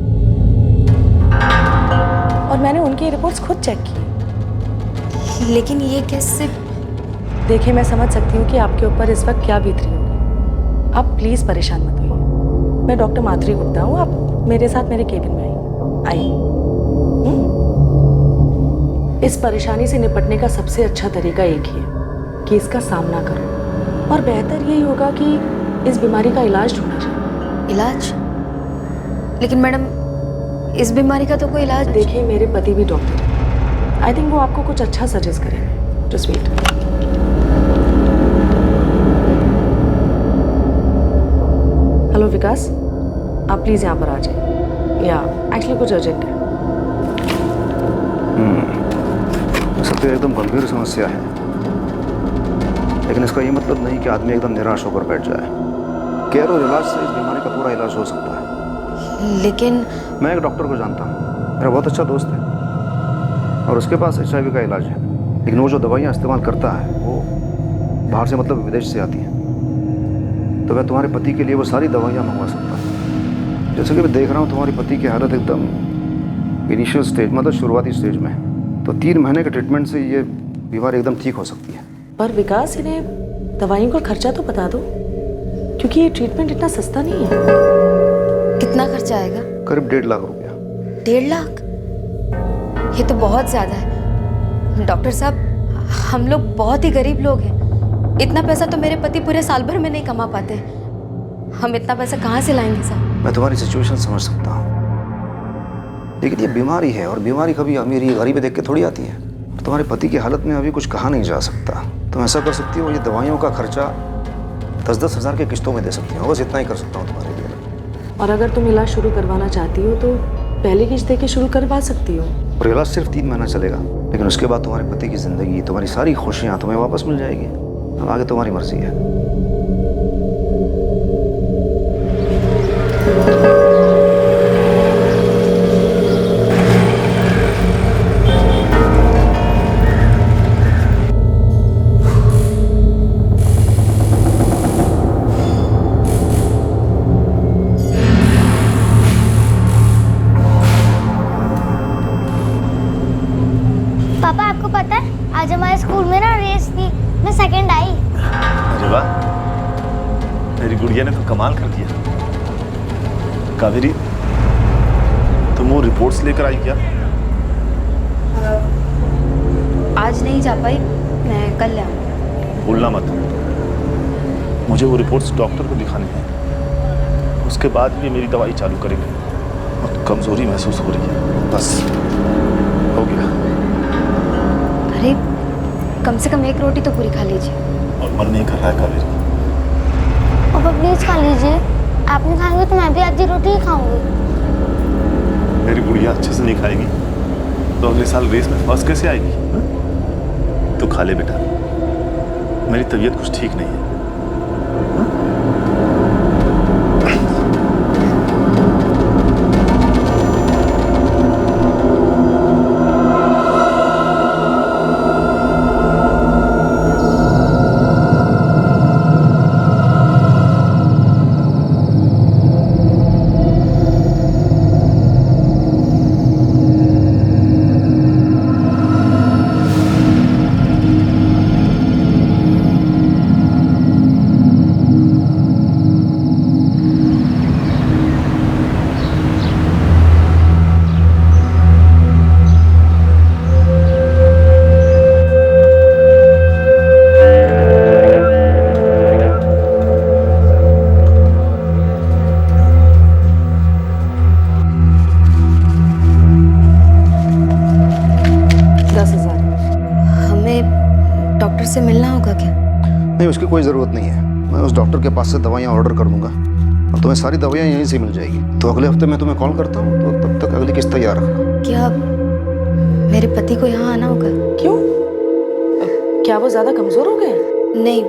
और मैंने उनकी रिपोर्ट्स खुद चेक की। लेकिन ये कैसे? देखिए, मैं समझ सकती हूँ कि आपके ऊपर इस वक्त क्या बीत रही होगी। आप प्लीज परेशान मत होइए। मैं डॉक्टर माधुरी गुप्ता हूँ, आप मेरे साथ मेरे केबिन में आइए। इस परेशानी से निपटने का सबसे अच्छा तरीका एक ही है कि इसका सामना करो, और बेहतर यही होगा कि इस बीमारी का इलाज ढूंढा जाए। इलाज? लेकिन मैडम इस बीमारी का तो कोई इलाज। देखिए मेरे पति भी डॉक्टर हैं, आई थिंक वो आपको कुछ अच्छा सजेस्ट करेंगे। Just wait. हेलो विकास, आप प्लीज यहाँ पर आ जाइए, या एक्चुअली कुछ अर्जेंट है। सब तो एकदम गंभीर समस्या है, लेकिन इसका ये मतलब नहीं कि आदमी एकदम निराश होकर बैठ जाए। केयर और इलाज से इस बीमारी का पूरा इलाज हो सकता है। लेकिन मैं एक डॉक्टर को जानता हूँ, मेरा बहुत अच्छा दोस्त है, और उसके पास HIV का इलाज है। लेकिन वो जो दवाइयाँ इस्तेमाल करता है वो बाहर से, मतलब विदेश से आती हैं। तो मैं तुम्हारे पति के लिए वो सारी दवाइयाँ मंगवा सकता हूँ। जैसे कि मैं देख रहा हूँ तुम्हारी पति की हालत एकदम इनिशियल स्टेज, मतलब शुरुआती स्टेज में है। तो 3 महीने के ट्रीटमेंट से ये बीमारी एकदम ठीक हो सकती है। पर विकास, इन्हें दवाइयों का खर्चा तो बता दो, क्योंकि ये ट्रीटमेंट इतना सस्ता नहीं है। कितना खर्चा आएगा? करीब 1.5 लाख रुपया। 1.5 लाख? ये तो बहुत ज्यादा है डॉक्टर साहब। हम लोग बहुत ही गरीब लोग हैं, इतना पैसा तो मेरे पति पूरे साल भर में नहीं कमा पाते। हम इतना पैसा कहाँ से लाएंगे साहब? मैं तुम्हारी सिचुएशन समझ सकता हूँ, लेकिन ये बीमारी है, और बीमारी कभी अमीरी गरीबी देख के थोड़ी आती है। तुम्हारे पति की हालत में अभी कुछ कहा नहीं जा सकता। तुम ऐसा कर सकती हो, ये दवाइयों का खर्चा 10-10 हज़ार के किस्तों में दे सकती हो। बस इतना ही कर सकता हूँ तुम्हारे लिए। और अगर तुम इलाज शुरू करवाना चाहती हो तो पहली किस्त दे के शुरू करवा सकती हो। और इलाज सिर्फ 3 महीना चलेगा, लेकिन उसके बाद तुम्हारे पति की ज़िंदगी, तुम्हारी सारी खुशियाँ तुम्हें वापस मिल जाएगी। अब आगे तुम्हारी मर्जी है। पापा आपको पता है आज हमारे स्कूल में ना रेस थी, मैं सेकंड आई। अरे वाह, मेरी गुड़िया ने तो कमाल कर दिया। कावेरी, तुम वो रिपोर्ट्स लेकर आई क्या? आज नहीं जा पाई, मैं कल ले आऊँगी। भूलना मत, मुझे वो रिपोर्ट्स डॉक्टर को दिखाने हैं। उसके बाद ये मेरी दवाई चालू करेंगे। बहुत कमजोरी महसूस हो रही है, बस हो गया। अरे कम से कम 1 रोटी तो पूरी खा लीजिए। और मन नहीं कर रहा है कावेरी। पापा प्लीज खा लीजिए, आप नहीं खाएंगे तो मैं भी आधी रोटी ही खाऊंगी। मेरी गुड़िया अच्छे से नहीं खाएगी तो अगले साल रेस में फर्स्ट कैसे आएगी? तो खा ले बेटा, मेरी तबीयत कुछ ठीक नहीं है। से मिलना होगा क्या? नहीं, उसकी कोई ज़रूरत नहीं है। मैं उस डॉक्टर के पास से दवाइयाँ ऑर्डर कर दूंगा और तुम्हें सारी दवाइयाँ यहीं से मिल जाएगी। तो अगले हफ्ते मैं तुम्हें कॉल करता हूँ, तो तब तक अगली किस्त तैयार रखना। क्या मेरे पति को यहाँ आना होगा? क्यों? क्या वो ज़्यादा कमज़ोर हो गए? नहीं,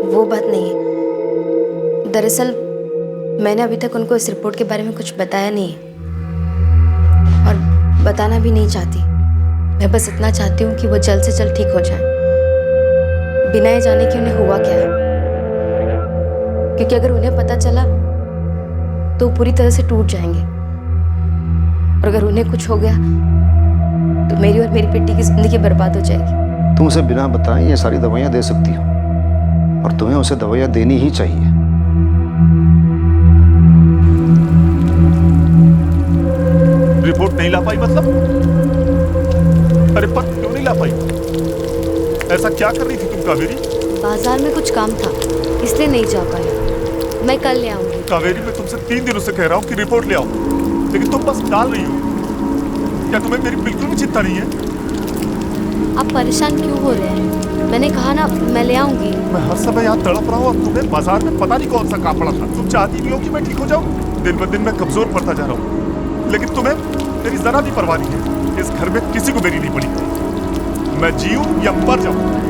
वो बात नहीं है। दरअसल मैंने अभी तक उनको इस रिपोर्ट के बारे में कुछ बताया नहीं है और बताना भी नहीं चाहती। मैं बस इतना चाहती हूँ कि वो जल्द से जल्द ठीक हो जाए, बिना ये जाने कि उन्हें हुआ क्या है। क्योंकि अगर उन्हें पता चला तो वो पूरी तरह से टूट जाएंगे, और अगर उन्हें कुछ हो गया तो मेरी और मेरी बेटी की जिंदगी बर्बाद हो जाएगी। तुम उसे बिना बताए ये सारी दवाइयाँ दे सकती हो और तुम्हें उसे दवाइयाँ देनी ही चाहिए। रिपोर्ट नहीं ला पाई मतलब? अरे पत्र क्यों नहीं ला पाई? ऐसा क्या कर रही थी तुम कावेरी? बाजार में कुछ काम था इसलिए नहीं जा पाया। मैं कल ले आऊंगी। कावेरी, मैं तुमसे 3 दिनों से कह रहा हूँ कि रिपोर्ट ले आओ, लेकिन तुम बस टाल रही हो। क्या तुम्हें मेरी बिल्कुल भी चिंता नहीं है? आप परेशान क्यों हो रहे हैं? मैंने कहा ना मैं ले आऊंगी। मैं हर समय यहाँ तड़प रहा हूँ और तुम्हें बाजार में पता नहीं कौन सा काम पड़ा था। तुम चाहती नहीं हो कि मैं ठीक हो जाऊँ? दिन ब दिन मैं कमजोर पड़ता जा रहा हूँ, लेकिन तुम्हें मेरी जरा भी परवाह नहीं है। इस घर में किसी को मेरी नहीं पड़ी। मैं जीऊं या मर जाऊं।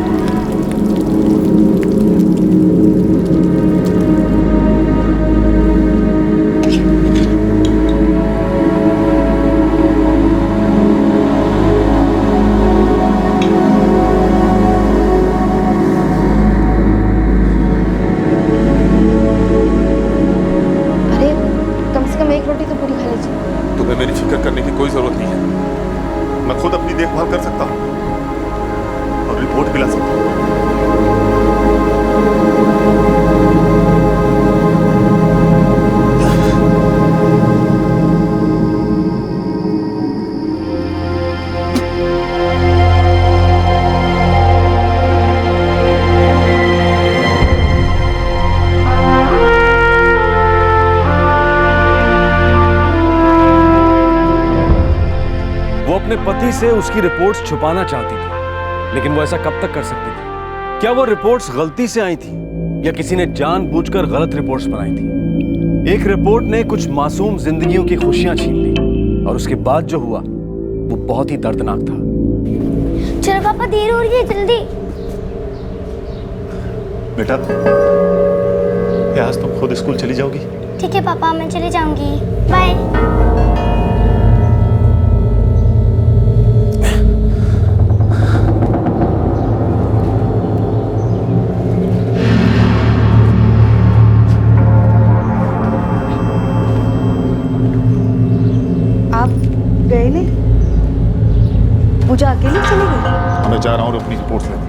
तुम्हें मेरी फिक्र करने की कोई जरूरत नहीं है। मैं खुद अपनी देखभाल कर सकता हूं और रिपोर्ट भी ला सकता हूं। अपने पति से उसकी रिपोर्ट्स छुपाना चाहती थी, लेकिन वो ऐसा कब तक कर सकती थी? क्या वो रिपोर्ट्स गलती से आई थी या किसी ने जानबूझकर गलत रिपोर्ट्स बनाई थी? एक रिपोर्ट ने कुछ मासूम जिंदगियों की खुशियां छीन ली और उसके बाद जो हुआ वो बहुत ही दर्दनाक था। चलो पापा, देर हो रही है, जल्दी। बेटा, आज तुम खुद स्कूल चली जाओगी? ठीक है पापा, मैं चली जाऊंगी। बाय। गए नहीं? मुझे अकेले चले गए? मैं जा रहा हूँ अपनी रिपोर्ट्स लेने।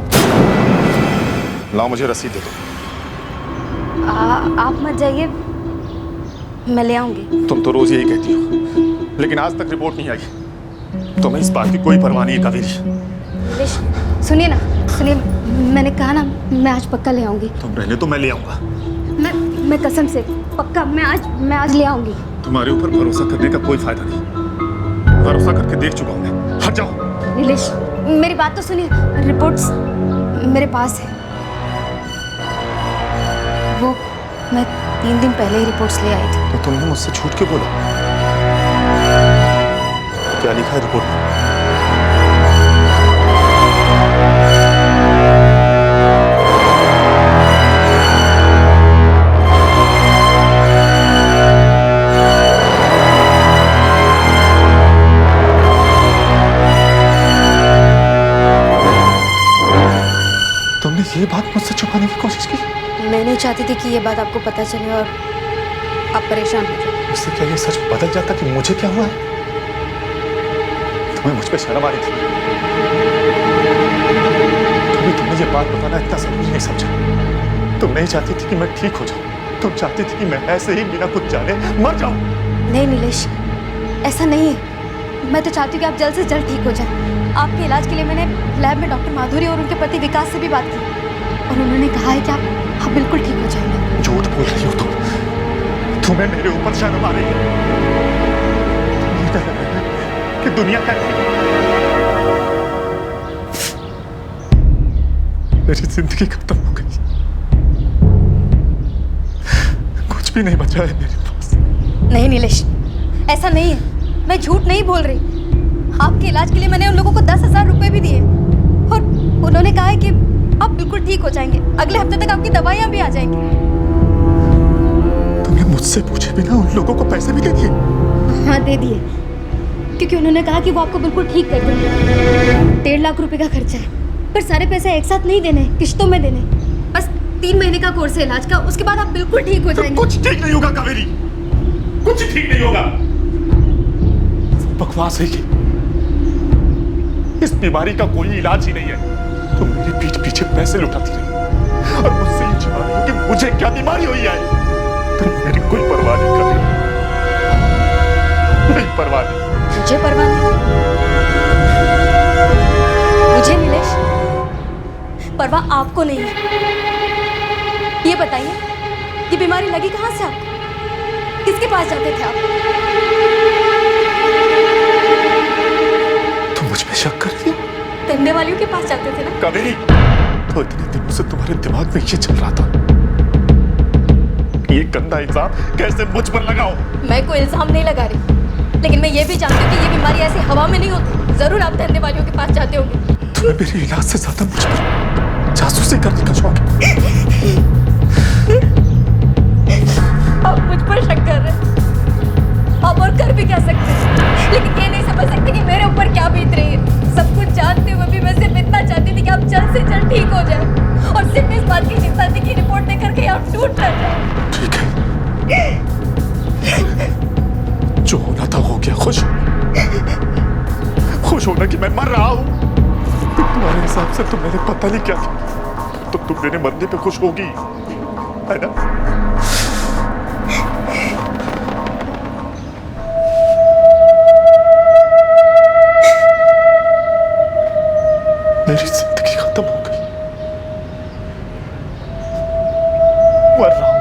लाओ मुझे रसीद दे दो। आप मत जाइए, मैं ले आऊंगी। तुम तो रोज यही कहती हो, लेकिन आज तक रिपोर्ट नहीं आई। तुम्हें इस बात की कोई परवाह नहीं है कावेरी। सुनिए ना, सुनिए, मैंने कहा ना मैं आज पक्का ले आऊंगी। तुम रहने तो मैं ले आऊंगा। मैं कसम से पक्का मैं आज ले आऊंगी। तुम्हारे ऊपर भरोसा करने का कोई फायदा नहीं। भरोसा करके देख चुका हूं मैं। हट जाओ। नीलेश, मेरी बात तो सुनिए। रिपोर्ट्स मेरे पास है। वो मैं 3 दिन पहले ही रिपोर्ट्स ले आई थी। तो तुमने मुझसे झूठ क्यों बोला? क्या लिखा है रिपोर्ट में? ये बात मुझसे छुपाने की कोशिश की? मैं नहीं चाहती थी कि ये बात आपको पता चले और आप परेशान हो जाए। इससे क्या ये सच बदल जाता कि मुझे क्या हुआ है? तुम्हें मुझ पे शर्म आ रही थी। तुमने ये बात बताना इतना जरूरी नहीं समझा। तुम नहीं चाहती थी कि मैं ठीक हो जाऊं। तुम चाहती थी कि मैं ऐसे ही बिना कुछ जाने मर जाऊं। नहीं नीलेश, ऐसा नहीं है। मैं तो चाहती हूँ कि आप जल्द से जल्द ठीक हो जाएं। आपके इलाज के लिए मैंने लैब में डॉक्टर माधुरी और उनके पति विकास से भी बात की और उन्होंने कहा है कि आप बिल्कुल ठीक हो जाएंगे। झूठ बोल रही हो तुम। तुम्हें मेरे ऊपर शर्म आ रही है कि दुनिया कैसी है। मेरी जिंदगी खत्म हो गई। कुछ भी नहीं बचा है मेरे पास। नहीं नीलेश, ऐसा नहीं है। मैं झूठ नहीं बोल रही। आपके इलाज के लिए मैंने उन लोगों को 10,000 रुपए भी दिए और उन्होंने कहा है कि आप बिल्कुल ठीक हो जाएंगे। अगले हफ्ते तक आपकी दवाइयां भी आ जाएंगी। तुमने मुझसे पूछे बिना उन लोगों को पैसे भी दे दिए? हाँ, दे दिए, क्योंकि उन्होंने कहा कि वो आपको बिल्कुल ठीक कर देंगे। 1.5 लाख रुपए का खर्चा है, पर सारे पैसे एक साथ नहीं देने, किश्तों में देने। बस 3 महीने का कोर्स है इलाज का, उसके बाद आप बिल्कुल ठीक हो जाएंगे। कुछ ठीक नहीं होगा कावेरी, कुछ ठीक नहीं होगा। बकवास है ये। इस बीमारी का कोई इलाज ही नहीं है। तुम मेरी पीठ पीछे पैसे लुटाती रही और मुझसे ये छिपा रही हो कि मुझे क्या बीमारी हुई है। तुम मेरी कोई परवाह नहीं कर रही। नहीं परवाह नहीं। मुझे परवाह नहीं? मुझे नीलेश परवाह आपको नहीं है। ये बताइए, ये बीमारी लगी कहाँ से आपको? किसके पास जाते थे आप? तुम मुझ पे शक कर रही हो? धंधे वालियों के पास जाते थे ना? कावेरी, तो इतने दिनों से तुम्हारे दिमाग में ये चल रहा था, ये गंदा इल्जाम कैसे मुझ पर लगाओ? मैं कोई इल्जाम नहीं लगा रही, लेकिन मैं ये भी जानती हूँ कि ये बीमारी ऐसे हवा में नहीं होती। जरूर आप धंधे वालियों के पास जाते होंगे। तुम्हें मेरे इलाज से ज्यादा मुझ पर जासूसी करने का शौक है। आप मुझ पर शक कर रहे हैं, आप और कर भी क्या सकते हैं, लेकिन ये नहीं समझ सकते कि मेरे ऊपर क्या बीत रही है। सब कुछ जानते हुए भी मैं सिर्फ इतना चाहती थी कि आप जल्द से जल्द ठीक हो जाए, और सिर्फ इस बात की चिंता थी कि रिपोर्ट देकर के आप टूट ना जाए। ठीक है, जो होना था हो गया। खुश होना कि मैं मर रहा हूं। तुम्हारे हिसाब से तो मैंने पता नहीं क्या था, तो तुम मेरे मरने पे खुश होगी, है ना? मेरी जिंदगी खत्म हो गई, मर रहा हूं।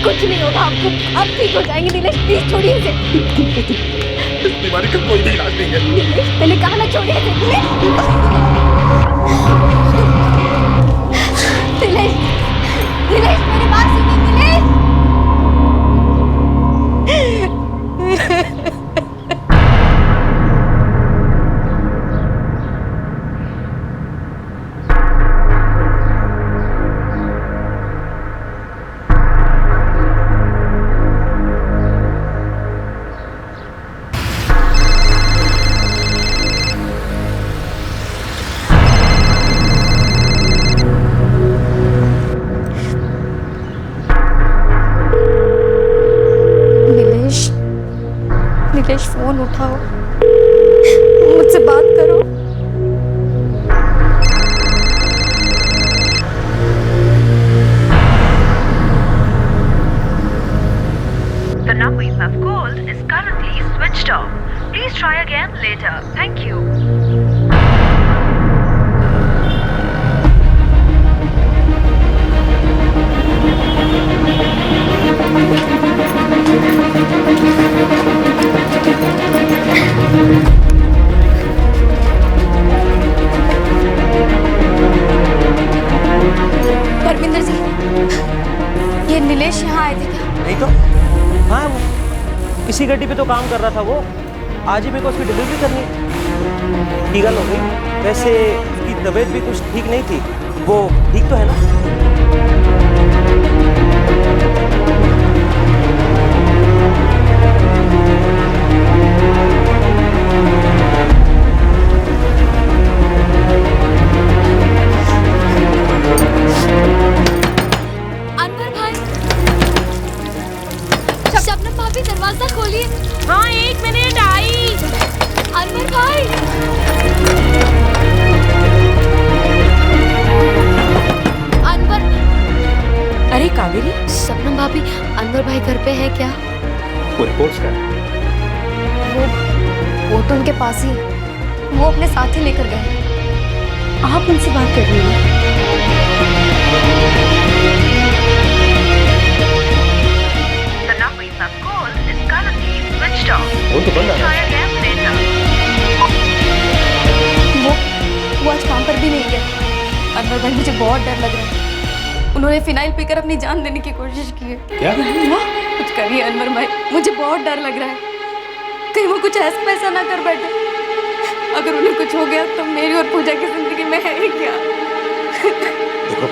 कुछ नहीं होगा आपको, आप ठीक हो जाएंगे। नीलेश प्लीज छोड़िए इसे। इस बीमारी का कोई भी इलाज नहीं है। नीलेश मैंने कहा ना छोड़िए इसे। नीलेश नीलेश मेरी बात सुनिए। नीलेश नीलेश फोन उठाओ, मुझसे बात करो। The number you have called is currently switched off. Please try again later. Thank you. Parminder जी, ये नीलेश यहाँ आए थे क्या? नहीं तो हाँ, वो इसी गड्डी पे तो काम कर रहा था। वो आज ही मेरे को उसकी डिलीवरी करनी है। ठीक हो गई। वैसे उसकी तबीयत भी कुछ ठीक नहीं थी। वो ठीक तो है ना? अनवर भाई, शबनम भाभी दरवाजा खोलिए। हाँ, 1 मिनट आई। अनवर भाई, अनवर। अरे कावेरी, शबनम भाभी, अनवर भाई घर पे है क्या? वो रिपोर्ट्स का है। वो तो उनके पास ही है। वो अपने साथ ही लेकर गए। आप उनसे बात कर रही हैं? The number you have called is currently switched off. वो तो बंद Please try again later. वो आज काम पर भी नहीं गया। अनवर भाई, मुझे बहुत डर लग रहा है। उन्होंने फिनाइल पीकर अपनी जान देने की कोशिश की है। क्या? कुछ करिए अनवर भाई, मुझे बहुत डर लग रहा है। कहीं वो कुछ ऐसा पैसा ना कर बैठे। अगर उन्हें कुछ हो गया तो मेरी और पूजा की जिंदगी में है ही क्या? देखो,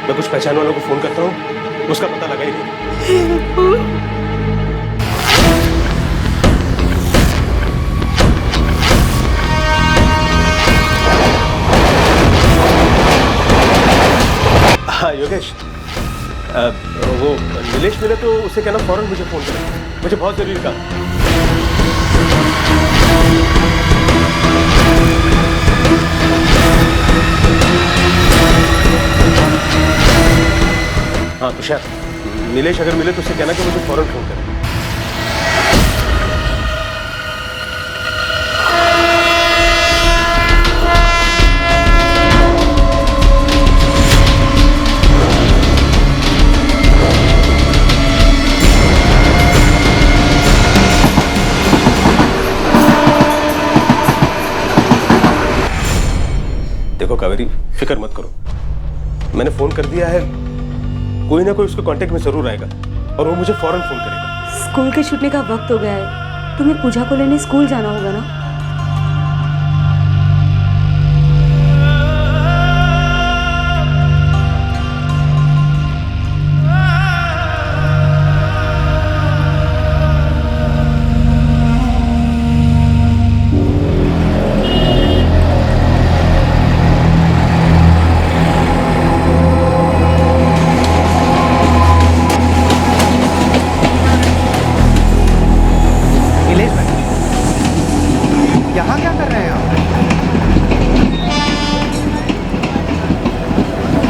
मैं कुछ पहचान वालों को फोन करता हूँ, उसका पता लगा ही नहीं। हाँ योगेश, वो नीलेश मिले तो उसे कहना फौरन मुझे फ़ोन करें, मुझे बहुत ज़रूरी काम। हाँ तुषार, नीलेश अगर मिले तो उसे कहना कि मुझे फौरन फ़ोन करें। देखो कावेरी, फिक्र मत करो, मैंने फोन कर दिया है, कोई ना कोई उसके कांटेक्ट में जरूर आएगा और वो मुझे फौरन फोन करेगा। स्कूल के छूटने का वक्त हो गया है, तुम्हें पूजा को लेने स्कूल जाना होगा ना। यहाँ क्या कर रहे हैं आप?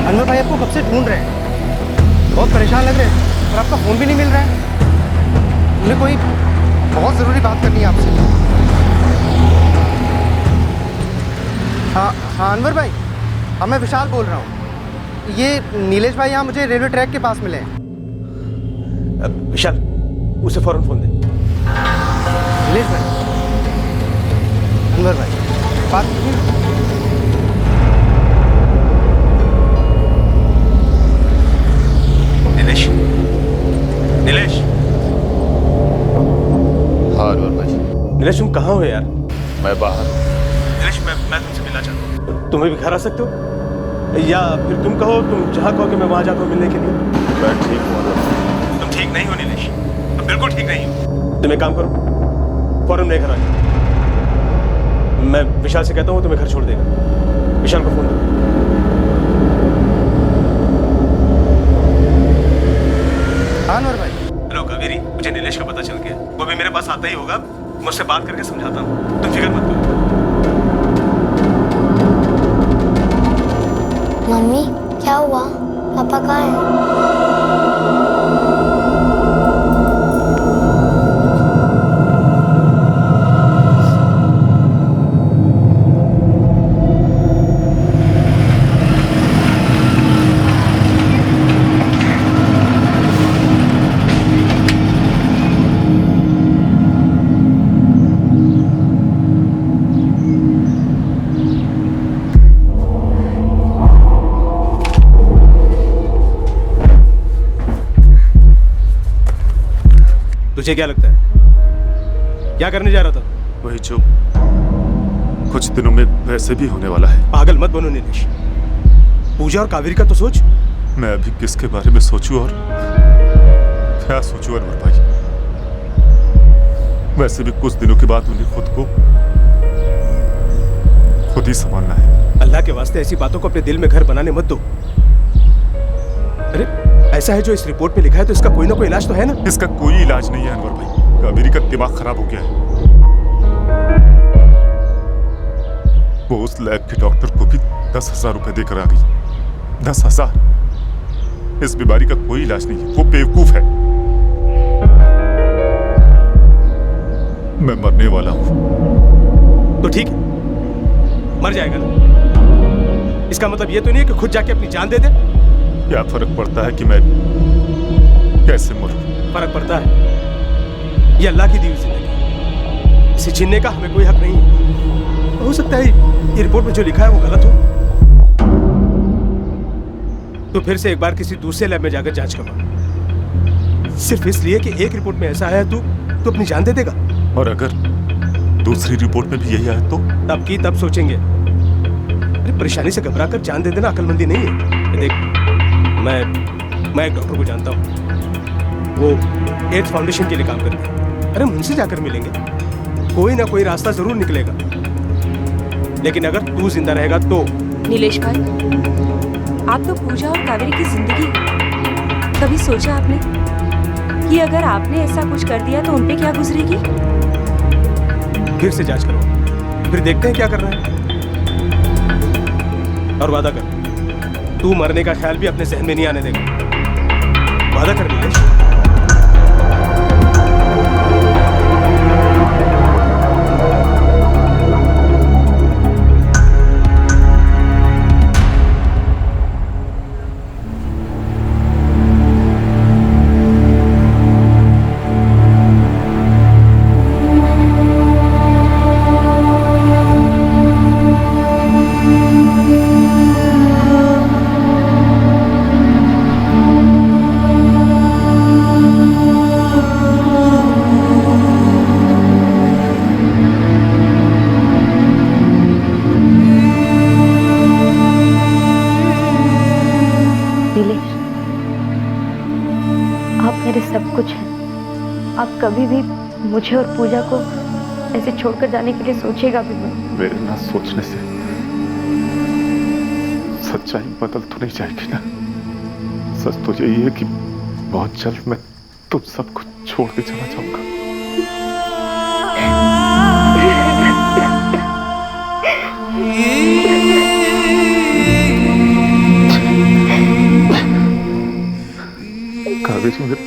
अनवर भाई आपको कब से ढूंढ रहे हैं, बहुत परेशान लग रहे हैं और आपका फ़ोन भी नहीं मिल रहा है। मुझे कोई बहुत ज़रूरी बात करनी है आपसे। हाँ अनवर भाई, हाँ मैं विशाल बोल रहा हूँ। ये नीलेश भाई यहाँ मुझे रेलवे ट्रैक के पास मिले हैं। विशाल, उसे फौरन फोन दे। नीलेश भाई, अनवर भाई, बात कीजिए। नीलेश, नीलेश। हाँ अनवर भाई। नीलेश तुम कहाँ हो यार? मैं बाहर। नीलेश मैं तुमसे मिलना चाहता हूँ। तुम भी घर आ सकते हो या फिर तुम कहो, तुम जहाँ कहो कि मैं वहाँ जाता हूँ मिलने के लिए। मैं ठीक हूँ। तुम ठीक नहीं हो नीलेश, तुम बिल्कुल ठीक नहीं हो। तुम एक काम करो, फौरन मेरे घर आ जाओ। मैं विशाल से कहता हूँ तुम्हें घर छोड़ देगा। विशाल को फोन दो। हाँ अनवर भाई। हेलो कावेरी, मुझे नीलेश का पता चल गया, वो भी मेरे पास आता ही होगा, मुझसे बात करके समझाता हूँ, तुम फिक्र मत करो। मम्मी क्या हुआ, पापा कहाँ है? तुझे क्या लगता है क्या करने जा रहा था? वही जो कुछ दिनों में वैसे भी होने वाला है। पागल मत बनो नीलेश, पूजा और कावेरी का तो सोच। मैं अभी किसके बारे में सोचूं और क्या सोचूं अनवर भाई? वैसे भी कुछ दिनों के बाद उन्हें खुद ही संभालना है। अल्लाह के वास्ते ऐसी बातों को अपने दिल में घर बनाने मत दो। अरे ऐसा है जो इस रिपोर्ट में लिखा है तो इसका कोई ना कोई इलाज तो है ना। इसका कोई इलाज नहीं है अनवर भाई, कावेरी का दिमाग खराब हो गया है। वो उस लैब के डॉक्टर को भी 10,000 रुपए देकर आ गई। 10,000। इस बीमारी का कोई इलाज नहीं है, वो बेवकूफ है। मैं मरने वाला हूं। तो ठीक है, मर जाएगा ना। इसका मतलब ये तो नहीं है कि खुद जाके अपनी जान दे दे। क्या फर्क पड़ता है कि मैं कैसे मरूं? फर्क पड़ता है, ये अल्लाह की दी हुई जिंदगी, इसे छीनने का हमें कोई हक नहीं है। हो सकता है ये रिपोर्ट में जो लिखा है वो गलत हो, तो फिर से एक बार किसी दूसरे लैब में जाकर जांच करवा। सिर्फ इसलिए कि एक रिपोर्ट में ऐसा आया तो अपनी जान दे देगा। और अगर दूसरी रिपोर्ट में भी यही आया तो? तब की तब सोचेंगे। अरे परेशानी से घबरा कर जान दे देना अक्लमंदी नहीं है। देख, मैं एक डॉक्टर को जानता हूँ, वो एड्स फाउंडेशन के लिए काम करते हैं। अरे उनसे जाकर मिलेंगे, कोई ना कोई रास्ता जरूर निकलेगा। लेकिन अगर तू जिंदा रहेगा तो। नीलेश भाई, आप तो पूजा और कावेरी की जिंदगी, कभी सोचा आपने कि अगर आपने ऐसा कुछ कर दिया तो उन पे क्या गुजरेगी? फिर से जांच करो, फिर देखते हैं क्या कर रहे हैं। और वादा कर, तू मरने का ख्याल भी अपने जहन में नहीं आने देगा। वादा कर नीलेश। कभी भी मुझे और पूजा को ऐसे छोड़कर जाने के लिए सोचेगा भी मत। मेरे ना सोचने से सच्चाई बदल तो नहीं जाएगी ना। सच तो यही है कि बहुत जल्द मैं तुम सबको छोड़ के चला जाऊंगा। कावेरी, मैं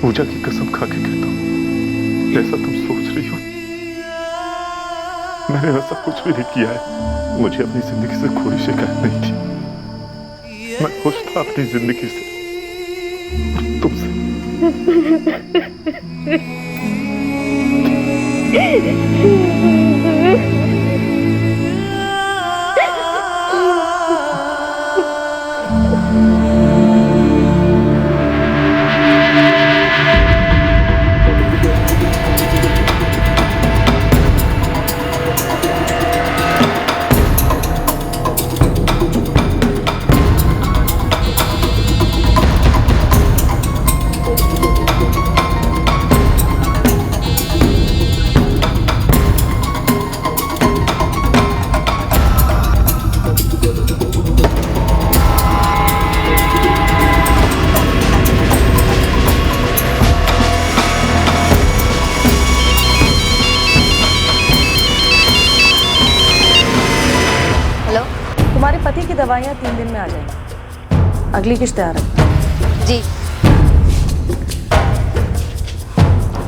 पूजा की कसम खा के कहता हूं, जैसा तुम सोच रही हो मैंने वैसा कुछ भी नहीं किया है। मुझे अपनी जिंदगी से कोई शिकायत नहीं थी। मैं खुश था अपनी जिंदगी से और तुमसे। दवाइयाँ 3 दिन में आ जाएंगी। अगली किश्त तैयार रखना जी।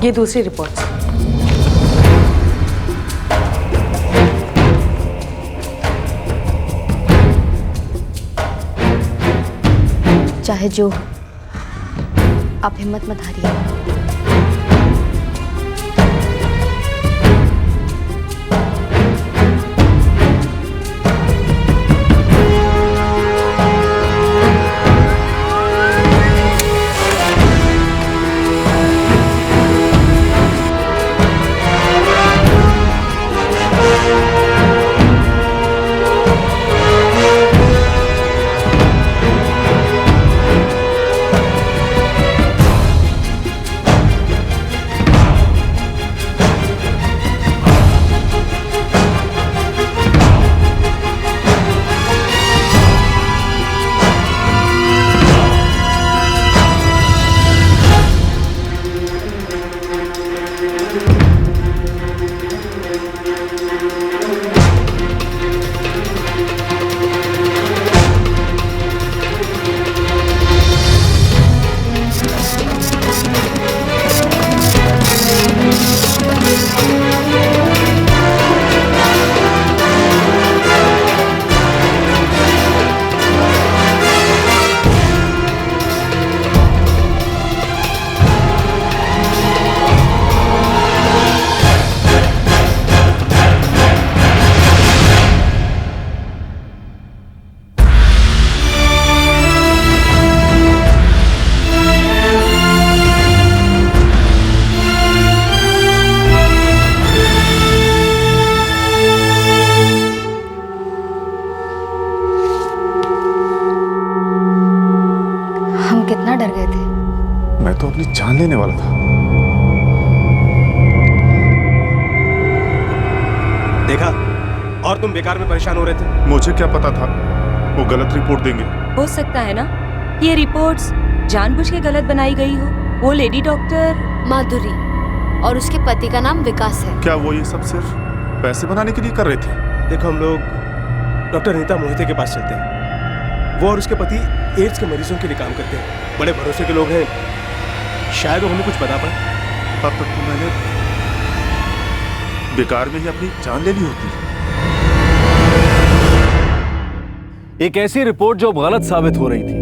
ये दूसरी रिपोर्ट। चाहे जो हो, आप हिम्मत मत हारिए। कितना डर गए थे। मैं तो अपनी जान लेने वाला था। देखा, और तुम बेकार में परेशान हो रहे थे। मुझे क्या पता था वो गलत रिपोर्ट देंगे। हो सकता है ना कि ये रिपोर्ट्स जानबूझ के गलत बनाई गई हो। वो लेडी डॉक्टर माधुरी और उसके पति का नाम विकास है। क्या वो ये सब सिर्फ पैसे बनाने के लिए कर रहे थे? देखो, हम लोग डॉक्टर नीता मोहिते के पास चलते हैं। वो और उसके पति एड्स के मरीजों के लिए काम करते हैं। बड़े भरोसे के लोग हैं, शायद वो हमें कुछ बता पाए। अब तक तो मैंने बेकार में ही अपनी जान ले ली होती। एक ऐसी रिपोर्ट जो गलत साबित हो रही थी,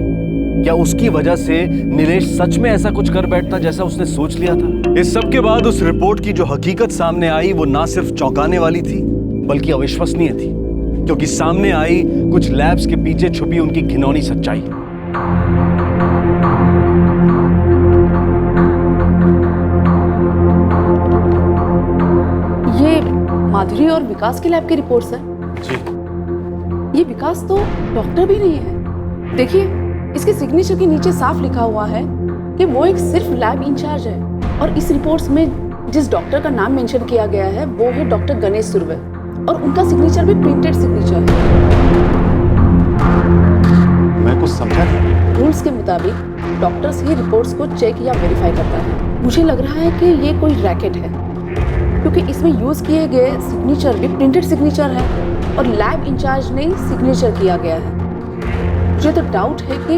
क्या उसकी वजह से नीलेश सच में ऐसा कुछ कर बैठता जैसा उसने सोच लिया था? इस सब के बाद उस रिपोर्ट की जो हकीकत सामने आई वो ना सिर्फ चौंकाने वाली थी बल्कि अविश्वसनीय थी, क्योंकि सामने आई कुछ लैब्स के पीछे छुपी उनकी घिनौनी सच्चाई। ये माधुरी और विकास के लैब की रिपोर्ट्स है। जी। ये विकास तो डॉक्टर भी नहीं है। देखिए, इसके सिग्नेचर के नीचे साफ लिखा हुआ है कि वो एक सिर्फ लैब इंचार्ज है, और इस रिपोर्ट्स में जिस डॉक्टर का नाम मेंशन किया गया है वो है डॉक्टर गणेश सुरवे, और उनका सिग्नेचर भी प्रिंटेड सिग्नेचर है। मैं कुछ समझा नहीं। रूल्स के मुताबिक डॉक्टर्स ही रिपोर्ट्स को चेक या वेरीफाई करता है। मुझे लग रहा है कि ये कोई रैकेट है, क्योंकि इसमें यूज किए गए सिग्नेचर भी प्रिंटेड सिग्नेचर है और लैब इंचार्ज ने सिग्नेचर किया गया है। मुझे तो डाउट है कि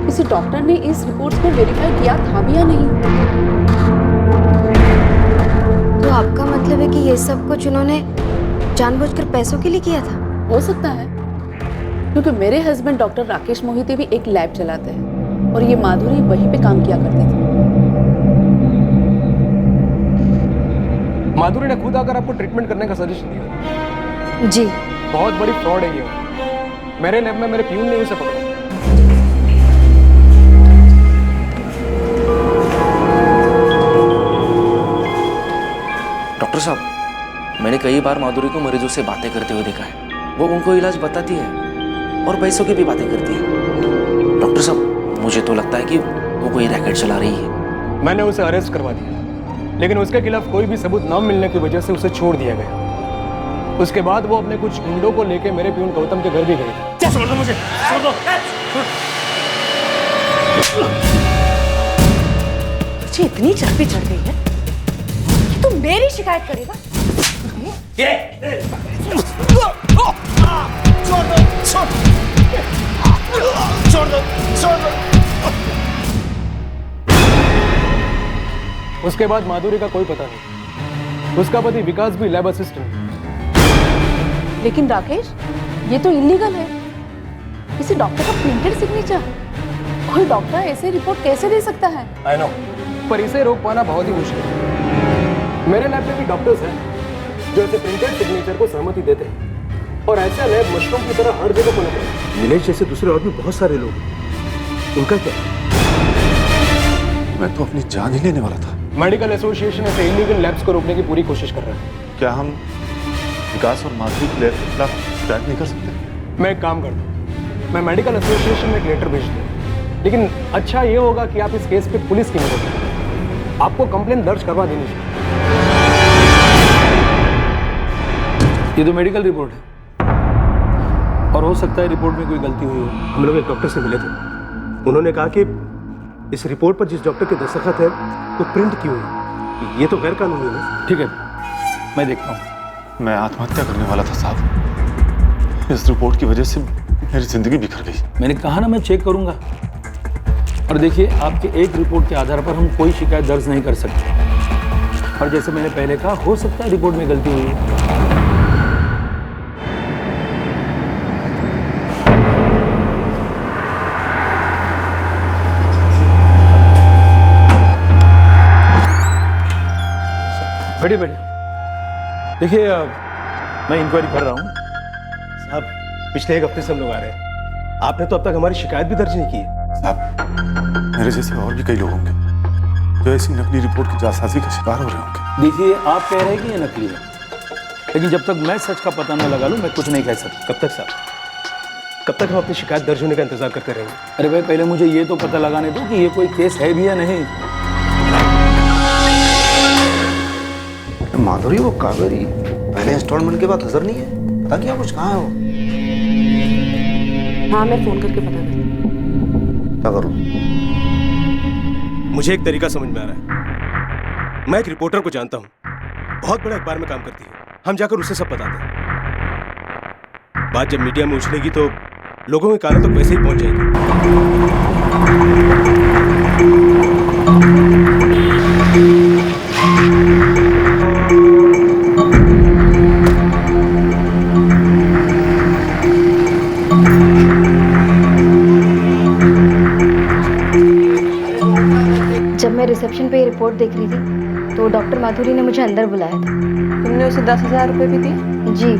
किसी डॉक्टर ने इस रिपोर्ट्स को वेरीफाई किया था भी या नहीं। तो आपका मतलब है कि ये सब कुछ उन्होंने जानबूझकर पैसों के लिए किया था? हो सकता है, क्योंकि मेरे हस्बैंड डॉक्टर राकेश मोहिते भी एक लैब चलाते हैं और ये माधुरी वहीं पे काम किया करती थी। माधुरी ने खुद आकर आपको ट्रीटमेंट करने का सजेशन दिया। जी। बहुत बड़ी फ्रॉड है ये। मेरे लैब में मेरे प्यून ने उसे पकड़ा। डॉक्टर साहब, मैंने कई बार माधुरी को मरीजों से बातें करते हुए देखा है। वो उनको इलाज बताती है और पैसों की भी बातें करती है। डॉक्टर साहब, मुझे तो लगता है कि वो कोई रैकेट चला रही है। मैंने उसे अरेस्ट करवा दिया, लेकिन उसके खिलाफ कोई भी सबूत न मिलने की वजह से उसे छोड़ दिया गया। उसके बाद वो अपने कुछ गुंडों को लेके मेरे प्यून गौतम के घर भी गई। छोड़ दो मुझे, छोड़ दो। तुझे इतनी चर्बी चढ़ गई है कि तू मेरी शिकायत करेगा? छोड़ दो, छोड़ दो। उसके बाद माधुरी का कोई पता नहीं। उसका पति विकास भी लैब असिस्टेंट। लेकिन राकेश, ये तो इलीगल है। किसी डॉक्टर का प्रिंटेड सिग्नेचर, कोई डॉक्टर ऐसे रिपोर्ट कैसे दे सकता है? आई नो, पर इसे रोक पाना बहुत ही मुश्किल है। मेरे लैब में भी डॉक्टर्स हैं जो ऐसे प्रिंटेड सिग्नेचर को सहमति देते हैं, और ऐसा लैब मशरूम की तरह हर जगह पनप रहा है। नीलेश जैसे दूसरे और भी बहुत सारे लोग हैं, उनका क्या? मैं तो अपनी जान ही लेने वाला था। मेडिकल एसोसिएशन ऐसे इलीगल लैब्स को रोकने की पूरी कोशिश कर रहा है। क्या हम विकास और माधुरी के लैब के खिलाफ शिकायत नहीं कर सकते? मैं एक काम करता हूँ, मैं मेडिकल एसोसिएशन में एक लेटर भेज दूँ, लेकिन अच्छा ये होगा कि आप इस केस पे पुलिस की मदद करें। आपको कंप्लेंट दर्ज करवा देनी चाहिए। ये तो मेडिकल रिपोर्ट है और हो सकता है रिपोर्ट में कोई गलती हुई हो। हम लोग एक डॉक्टर से मिले थे, उन्होंने कहा कि इस रिपोर्ट पर जिस डॉक्टर के दस्तखत है वो प्रिंट की हुई। ये तो गैर कानूनी है। ठीक है, मैं देखता हूँ। मैं आत्महत्या करने वाला था साहब। इस रिपोर्ट की वजह से मेरी जिंदगी बिखर गई। मैंने कहा ना, मैं चेक करूंगा। और देखिए, आपके एक रिपोर्ट के आधार पर हम कोई शिकायत दर्ज नहीं कर सकते, और जैसे मैंने पहले कहा, हो सकता है रिपोर्ट में गलती हुई है। बैठिए बैठिए। देखिए, मैं इंक्वायरी कर रहा हूँ। साहब, पिछले एक हफ्ते से हम लोग आ रहे हैं। आपने तो अब तक हमारी शिकायत भी दर्ज नहीं की है। साहब, मेरे जैसे और भी कई लोग होंगे जो ऐसी नकली रिपोर्ट की जालसाजी का शिकार हो रहे होंगे। देखिए, आप कह रहे हैं कि ये नकली है, लेकिन जब तक मैं सच का पता न लगा लूँ, मैं कुछ नहीं कह सकता। कब तक साहब? कब तक हम अपनी शिकायत दर्ज होने का इंतजार करते रहेंगे? अरे भाई, पहले मुझे ये तो पता लगाने दो कि ये कोई केस है भी या नहीं। माधुरी, वो कावेरी पहले इंस्टॉलमेंट के बाद हाजिर नहीं है, पता क्या कुछ कहाँ है वो? हाँ, मैं फ़ोन करके पता करती हूँ। क्या करूँ? मुझे एक तरीका समझ में आ रहा है। मैं एक रिपोर्टर को जानता हूँ, बहुत बड़ा अखबार में काम करती है। हम जाकर उसे सब बताते हैं। बात जब मीडिया में उछलेगी तो लोगों के कानों तक वैसे ही पहुंच जाएगी। जब मैं रिसेप्शन पे ये रिपोर्ट देख रही थी तो डॉक्टर माधुरी ने मुझे अंदर बुलाया था। तुमने उसे 10,000 रुपए भी दिए? जी,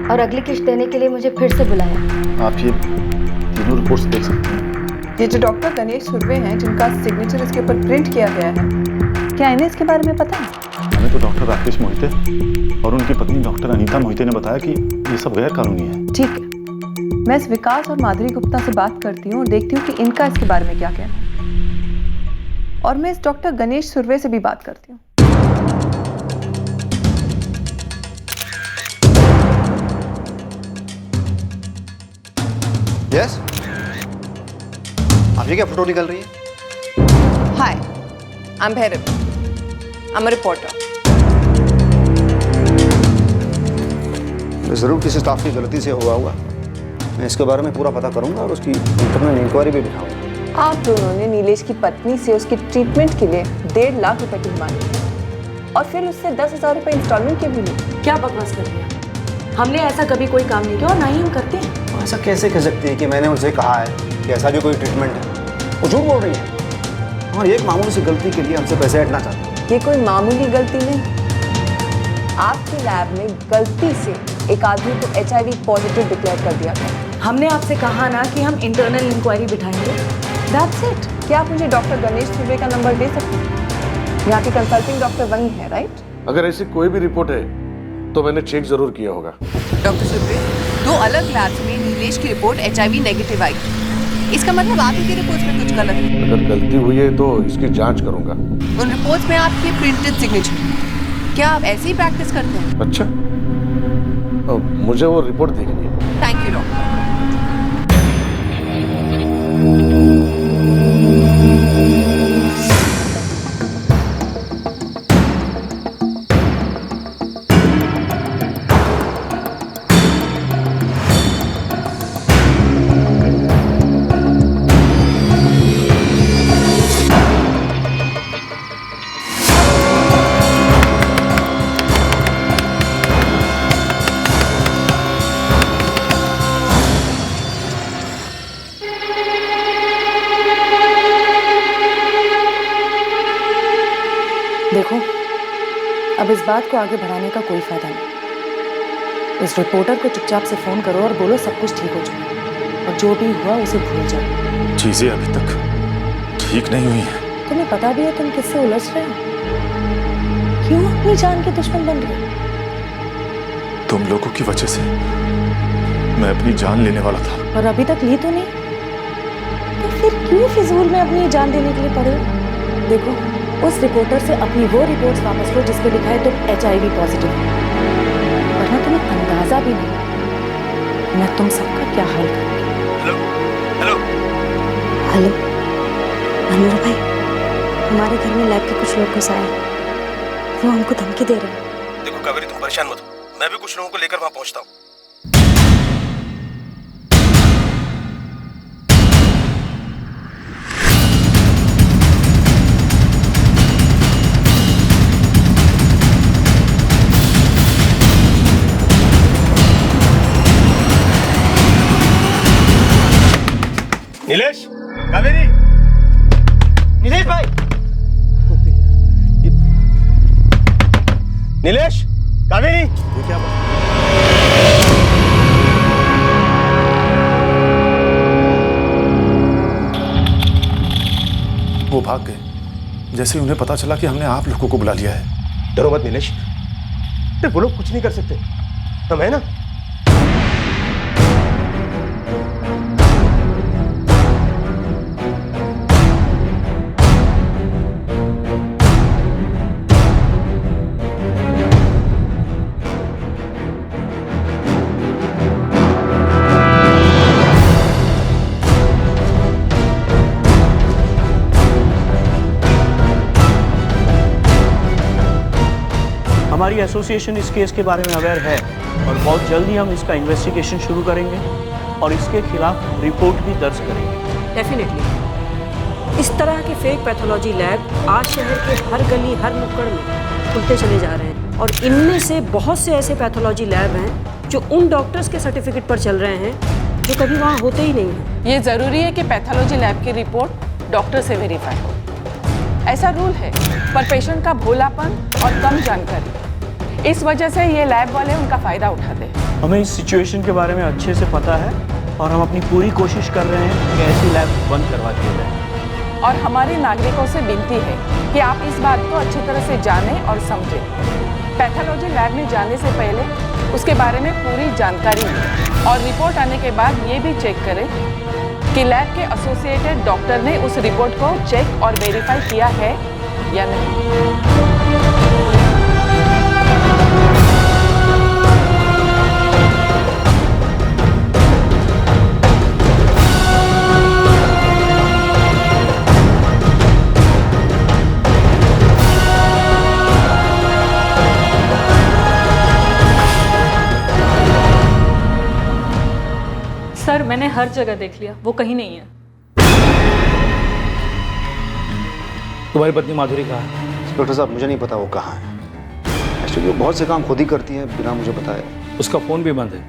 और अगली किश्त देने के लिए मुझे फिर से बुलाया। आप ये तीनों रिपोर्ट्स देख सकते हैं। ये जो डॉक्टर गणेश सुर्वे हैं जिनका सिग्नेचर इसके ऊपर प्रिंट किया गया है, क्या इन्हें इसके बारे में पता है? हमें तो डॉक्टर राकेश मोहिते और उनकी पत्नी डॉक्टर अनीता मोहिते ने बताया कि ये सब गैर कानूनी है। ठीक है, मैं इस विकास और माधुरी गुप्ता से बात करती हूँ और देखती हूँ कि इनका इसके बारे में क्या कहना है। और मैं इस डॉक्टर गणेश सुर्वे से भी बात करती हूँ। यस, आप ये क्या फोटो निकल रही है? Hi, I'm Bhairav. I'm a reporter. जरूर किसी स्टाफ की गलती से हुआ होगा। मैं इसके बारे में पूरा पता करूंगा और उसकी इंटरनल इंक्वायरी भी बिठाऊंगा। आप दोनों ने नीलेश की पत्नी से उसकी ट्रीटमेंट के लिए 1.5 लाख रुपए की डिमांड की और फिर उससे 10,000 रुपए इंस्टॉलमेंट के भी लिए। क्या बकवास कर रही हैं? हमने ऐसा कभी कोई काम नहीं किया और ना ही हम करते हैं। ऐसा कैसे कह सकती है कि मैंने उनसे कहा है कि ऐसा भी कोई ट्रीटमेंट है? वो झूठ बोल रही है और एक मामूली सी गलती के लिए हमसे पैसे हटना चाहती है। ये कोई मामूली गलती नहीं। आपके लैब में गलती से एक आदमी को HIV पॉजिटिव डिक्लेयर कर दिया था। हमने आपसे कहा ना कि हम इंटरनल इंक्वायरी बिठाएंगे। That's it. क्या आप मुझे डॉक्टर गणेश सुर्वे का नंबर दे सकते हैं? यहाँ के कंसल्टिंग डॉक्टर वही है, राइट? अगर ऐसी कोई भी रिपोर्ट है तो मैंने चेक जरूर किया होगा। डॉक्टर सुर्वे, 2 अलग लैब्स में नीलेश की रिपोर्ट HIV नेगेटिव आई। इसका मतलब आप ही की रिपोर्ट्स में कुछ गलत है। अगर गलती हुई है तो इसकी जांच करूंगा। उन रिपोर्ट्स में आपके प्रिंटेड सिग्नेचर। क्या आप ऐसे ही प्रैक्टिस करते हैं? अच्छा, मुझे वो रिपोर्ट देखनी है। Thank you doctor. देखो, अब इस बात को आगे बढ़ाने का कोई फायदा नहीं। इस रिपोर्टर को चुपचाप से फोन करो और बोलो सब कुछ ठीक हो चुका और जो भी हुआ उसे भूल जाओ। चीजें अभी तक ठीक नहीं हुई हैं। तुम्हें पता भी है तुम किससे उलझ रहे हो? क्यों अपनी जान के दुश्मन बन रहे हो? तुम लोगों की वजह से मैं अपनी जान लेने वाला था और अभी तक ली तो नहीं, तो फिर क्यों फिजूल में अपनी जान देने के लिए पड़े हो? देखो, उस रिपोर्टर से अपनी वो रिपोर्ट्स वापस लो जिस पे लिखा है तुम HIV पॉजिटिव हो, वरना तुम्हें अंदाजा भी नहीं मैं तुम सबका क्या हाल करूंगी। हेलो हेलो मनोहर भाई, हमारे घर में लैब के कुछ लोग घुस आए हैं। वो हमको धमकी दे रहे हैं। देखो कावेरी, तुम परेशान मत हो, मैं भी कुछ लोगों को लेकर वहां पहुंचता हूँ। नीलेश, कावेरी, नीलेश भाई, नीलेश, कावेरी, ये क्या बात? वो भाग गए जैसे उन्हें पता चला कि हमने आप लोगों को बुला लिया है। डरो मत नीलेश, वो लोग कुछ नहीं कर सकते, हम है ना। हमारी एसोसिएशन इस केस के बारे में अवेयर है और बहुत जल्दी हम इसका इन्वेस्टिगेशन शुरू करेंगे और इसके खिलाफ रिपोर्ट भी दर्ज करेंगे। डेफिनेटली इस तरह के फेक पैथोलॉजी लैब आज शहर के हर गली हर नुक्कड़ में खुलते चले जा रहे हैं और इनमें से बहुत से ऐसे पैथोलॉजी लैब हैं जो उन डॉक्टर्स के सर्टिफिकेट पर चल रहे हैं जो कभी वहाँ होते ही नहीं हैं। ये ज़रूरी है कि पैथोलॉजी लैब की रिपोर्ट डॉक्टर से वेरीफाई हो। ऐसा रूल है, पर पेशेंट का भोलापन और कम जानकारी, इस वजह से ये लैब वाले उनका फ़ायदा उठाते हैं। हमें इस सिचुएशन के बारे में अच्छे से पता है और हम अपनी पूरी कोशिश कर रहे हैं कि ऐसी लैब बंद करवा दिया जाए। और हमारे नागरिकों से विनती है कि आप इस बात को अच्छी तरह से जानें और समझें। पैथोलॉजी लैब में जाने से पहले उसके बारे में पूरी जानकारी लें और रिपोर्ट आने के बाद ये भी चेक करें कि लैब के एसोसिएटेड डॉक्टर ने उस रिपोर्ट को चेक और वेरीफाई किया है या नहीं। सर मैंने हर जगह देख लिया, वो कहीं नहीं है। तुम्हारी पत्नी माधुरी कहाँ है? इंस्पेक्टर साहब मुझे नहीं पता वो कहाँ है। एक्चुअली वो बहुत से काम खुद ही करती है बिना मुझे बताए। उसका फ़ोन भी बंद है,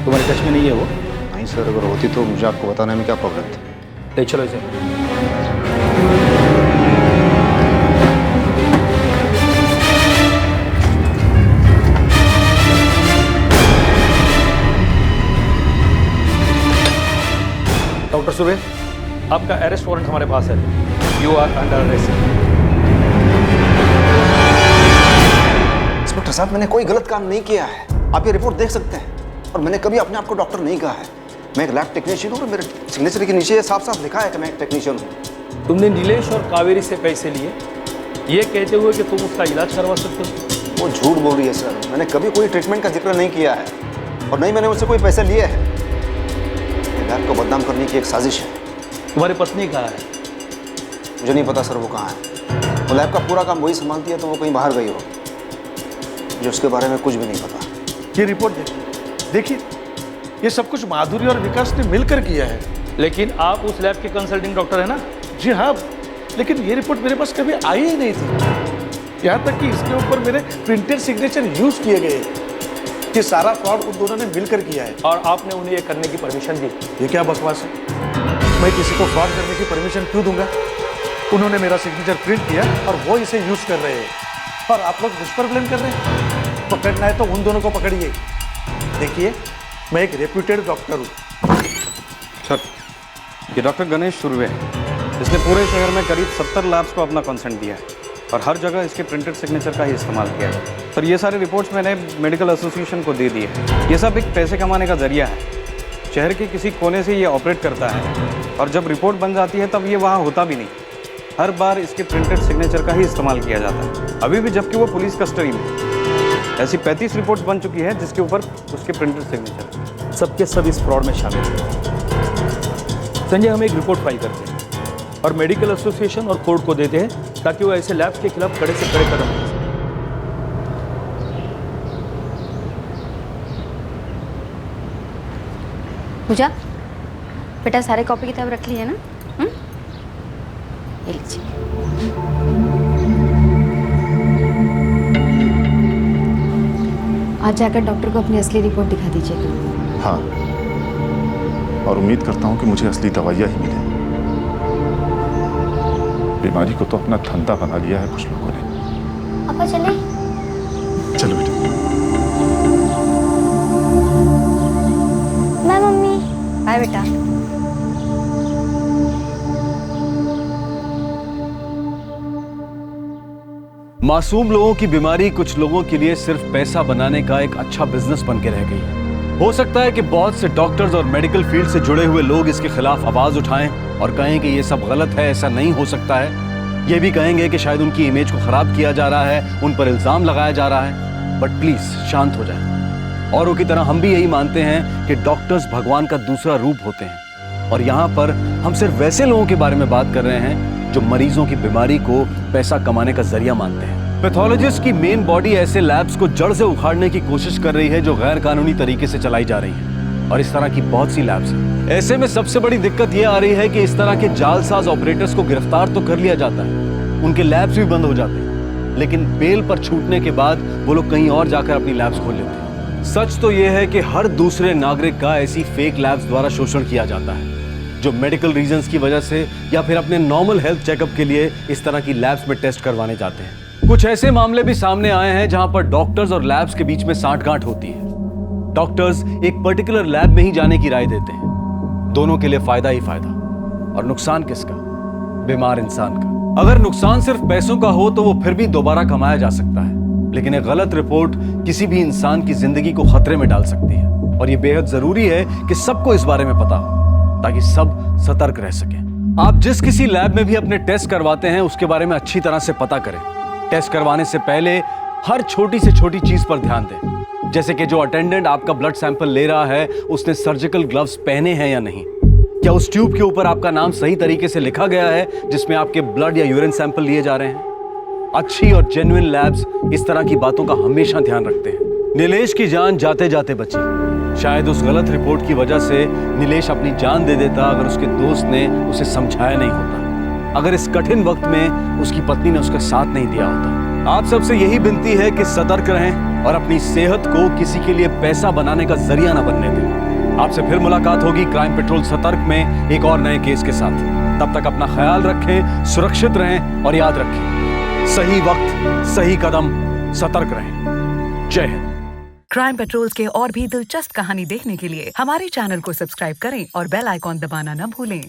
तुम्हारे टच में नहीं है वो? नहीं सर, अगर होती तो मुझे आपको बताने में क्या प्रॉब्लम थी। ले चलो इसे। डॉक्टर सुबे, आपका अरेस्ट वारंट हमारे पास है। You are under arrest. Inspector साहब मैंने कोई गलत काम नहीं किया है, आप ये रिपोर्ट देख सकते हैं। और मैंने कभी अपने आप को डॉक्टर नहीं कहा है। मैं एक लैब टेक्नीशियन हूँ और मेरे सिग्नेचर के नीचे साफ साफ लिखा है कि मैं एक टेक्नीशियन हूँ। तुमने नीलेश और कावेरी से पैसे लिए ये कहते हुए कि तुम उसका इलाज करवा सकते हो। वो झूठ बोल रही है सर, मैंने कभी कोई ट्रीटमेंट का जिक्र नहीं किया है और नहीं मैंने उससे कोई पैसे लिए हैं। लैब को बदनाम करने की एक साजिश है। तुम्हारी पत्नी कहाँ है? मुझे नहीं पता सर वो कहाँ है। वो लैब का पूरा काम वही संभालती है, तो वो कहीं बाहर गई हो। मुझे उसके बारे में कुछ भी नहीं पता। ये रिपोर्ट देखिए, ये सब कुछ माधुरी और विकास ने मिलकर किया है। लेकिन आप उस लैब के कंसल्टिंग डॉक्टर है ना? जी हाँ, लेकिन ये रिपोर्ट मेरे पास कभी आई ही नहीं थी। यहाँ तक कि इसके ऊपर मेरे प्रिंटेड सिग्नेचर यूज किए गए। ये सारा फ्रॉड उन दोनों ने मिलकर किया है। और आपने उन्हें ये करने की परमिशन दी? ये क्या बकवास है? मैं किसी को फ्रॉड करने की परमिशन क्यों दूंगा? उन्होंने मेरा सिग्नेचर प्रिंट किया और वो इसे यूज कर रहे हैं और आप लोग मुझ पर ब्लेम कर रहे हैं। पकड़ना है तो उन दोनों को पकड़िए। देखिए, मैं एक रेप्यूटेड डॉक्टर हूँ। सर, ये डॉक्टर गणेश सुर्वे, इसने पूरे शहर में करीब 70 लैब्स को अपना कंसेंट दिया है और हर जगह इसके प्रिंटेड सिग्नेचर का ही इस्तेमाल किया है। सर, ये सारे रिपोर्ट्स मैंने मेडिकल एसोसिएशन को दे दिए। ये सब एक पैसे कमाने का जरिया है। शहर के किसी कोने से ये ऑपरेट करता है और जब रिपोर्ट बन जाती है तब ये वहाँ होता भी नहीं। हर बार इसके प्रिंटेड सिग्नेचर का ही इस्तेमाल किया जाता है, अभी भी जबकि वो पुलिस कस्टडी में। ऐसी 35 रिपोर्ट्स बन चुकी है जिसके ऊपर उसके प्रिंटेड सिग्नेचर। सबके सब इस फ्रॉड में शामिल हैं। संजय, हम एक रिपोर्ट फाइल करते हैं और मेडिकल एसोसिएशन और कोर्ट को देते हैं ताकि वो ऐसे लैब्स के खिलाफ कड़े से कड़े कदम उठाएं। पूजा, बेटा सारे कॉपी किताब रख ली है ना? ये लीजिए। आज जाकर डॉक्टर को अपनी असली रिपोर्ट दिखा दीजिएगा। हाँ, और उम्मीद करता हूँ कि मुझे असली दवाइयाँ ही मिले। बीमारी को तो अपना धंधा बना लिया है कुछ लोगों ने। पापा चले? चलो बेटा। Bye mummy. बाय बेटा। मासूम लोगों की बीमारी कुछ लोगों के लिए सिर्फ पैसा बनाने का एक अच्छा बिजनेस बन के रह गई है। हो सकता है कि बहुत से डॉक्टर्स और मेडिकल फील्ड से जुड़े हुए लोग इसके खिलाफ आवाज उठाएं और कहें कि ये सब गलत है, ऐसा नहीं हो सकता है। ये भी कहेंगे कि शायद उनकी इमेज को खराब किया जा रहा है, उन पर इल्जाम लगाया जा रहा है। बट प्लीज शांत हो जाए। औरों की तरह हम भी यही मानते हैं कि डॉक्टर्स भगवान का दूसरा रूप होते हैं और यहाँ पर हम सिर्फ वैसे लोगों के बारे में बात कर रहे हैं जो मरीजों की बीमारी को पैसा कमाने का जरिया मानते हैं। पैथोलॉजिस्ट की मेन बॉडी ऐसे लैब्स को जड़ से उखाड़ने की कोशिश कर रही है जो गैर कानूनी तरीके से चलाई जा रही है, और इस तरह की बहुत सी लैब्स हैं। ऐसे में सबसे बड़ी दिक्कत यह आ रही है कि इस तरह के जालसाज ऑपरेटर्स को गिरफ्तार तो कर लिया जाता है, उनके लैब्स भी बंद हो जाते हैं, लेकिन बेल पर छूटने के बाद वो लोग कहीं और जाकर अपनी लैब्स खोल लेते हैं। सच तो यह है कि हर दूसरे नागरिक का ऐसी फेक लैब्स द्वारा शोषण किया जाता है, जो मेडिकल रीजंस की वजह से या फिर अपने नॉर्मल हेल्थ चेकअप के लिए इस तरह की लैब्स में टेस्ट करवाने जाते हैं। कुछ ऐसे मामले भी सामने आए हैं जहां पर डॉक्टर्स और लैब्स के बीच में सांठगांठ होती है। डॉक्टर्स एक पर्टिकुलर लैब में ही जाने की राय देते हैं, दोनों के लिए फायदा ही फायदा, और नुकसान किसका? बीमार इंसान का। अगर नुकसान सिर्फ पैसों का हो तो वो फिर भी दोबारा कमाया जा सकता है, लेकिन एक गलत रिपोर्ट किसी भी इंसान की जिंदगी को खतरे में डाल सकती है, और ये बेहद जरूरी है कि सबको इस बारे में पता हो ताकि सब सतर्क रह सके। आप जिस किसी लैब में भी अपने टेस्ट करवाते हैं उसके बारे में अच्छी तरह से पता करें। टेस्ट करवाने से पहले हर छोटी से छोटी चीज पर ध्यान दें, जैसे कि जो अटेंडेंट आपका ब्लड सैंपल ले रहा है उसने सर्जिकल ग्लव्स पहने हैं या नहीं, क्या उस ट्यूब के ऊपर आपका नाम सही तरीके से लिखा गया है जिसमें आपके ब्लड या यूरिन सैंपल लिए जा रहे हैं। अच्छी और जेन्युइन लैब्स इस तरह की बातों का हमेशा ध्यान रखते हैं। नीलेश की जान जाते जाते बची। शायद उस गलत रिपोर्ट की वजह से नीलेश अपनी जान दे देता अगर उसके दोस्त ने उसे समझाया नहीं होता, अगर इस कठिन वक्त में उसकी पत्नी ने उसका साथ नहीं दिया होता। आप सबसे यही विनती है कि सतर्क रहें और अपनी सेहत को किसी के लिए पैसा बनाने का जरिया न बनने दें। आपसे फिर मुलाकात होगी क्राइम पेट्रोल सतर्क में एक और नए केस के साथ। तब तक अपना ख्याल रखें, सुरक्षित रहें और याद रखें, सही वक्त सही कदम, सतर्क रहें। जय हिंद। क्राइम पेट्रोल के और भी दिलचस्प कहानी देखने के लिए हमारे चैनल को सब्सक्राइब करें और बेल आइकॉन दबाना न भूलें।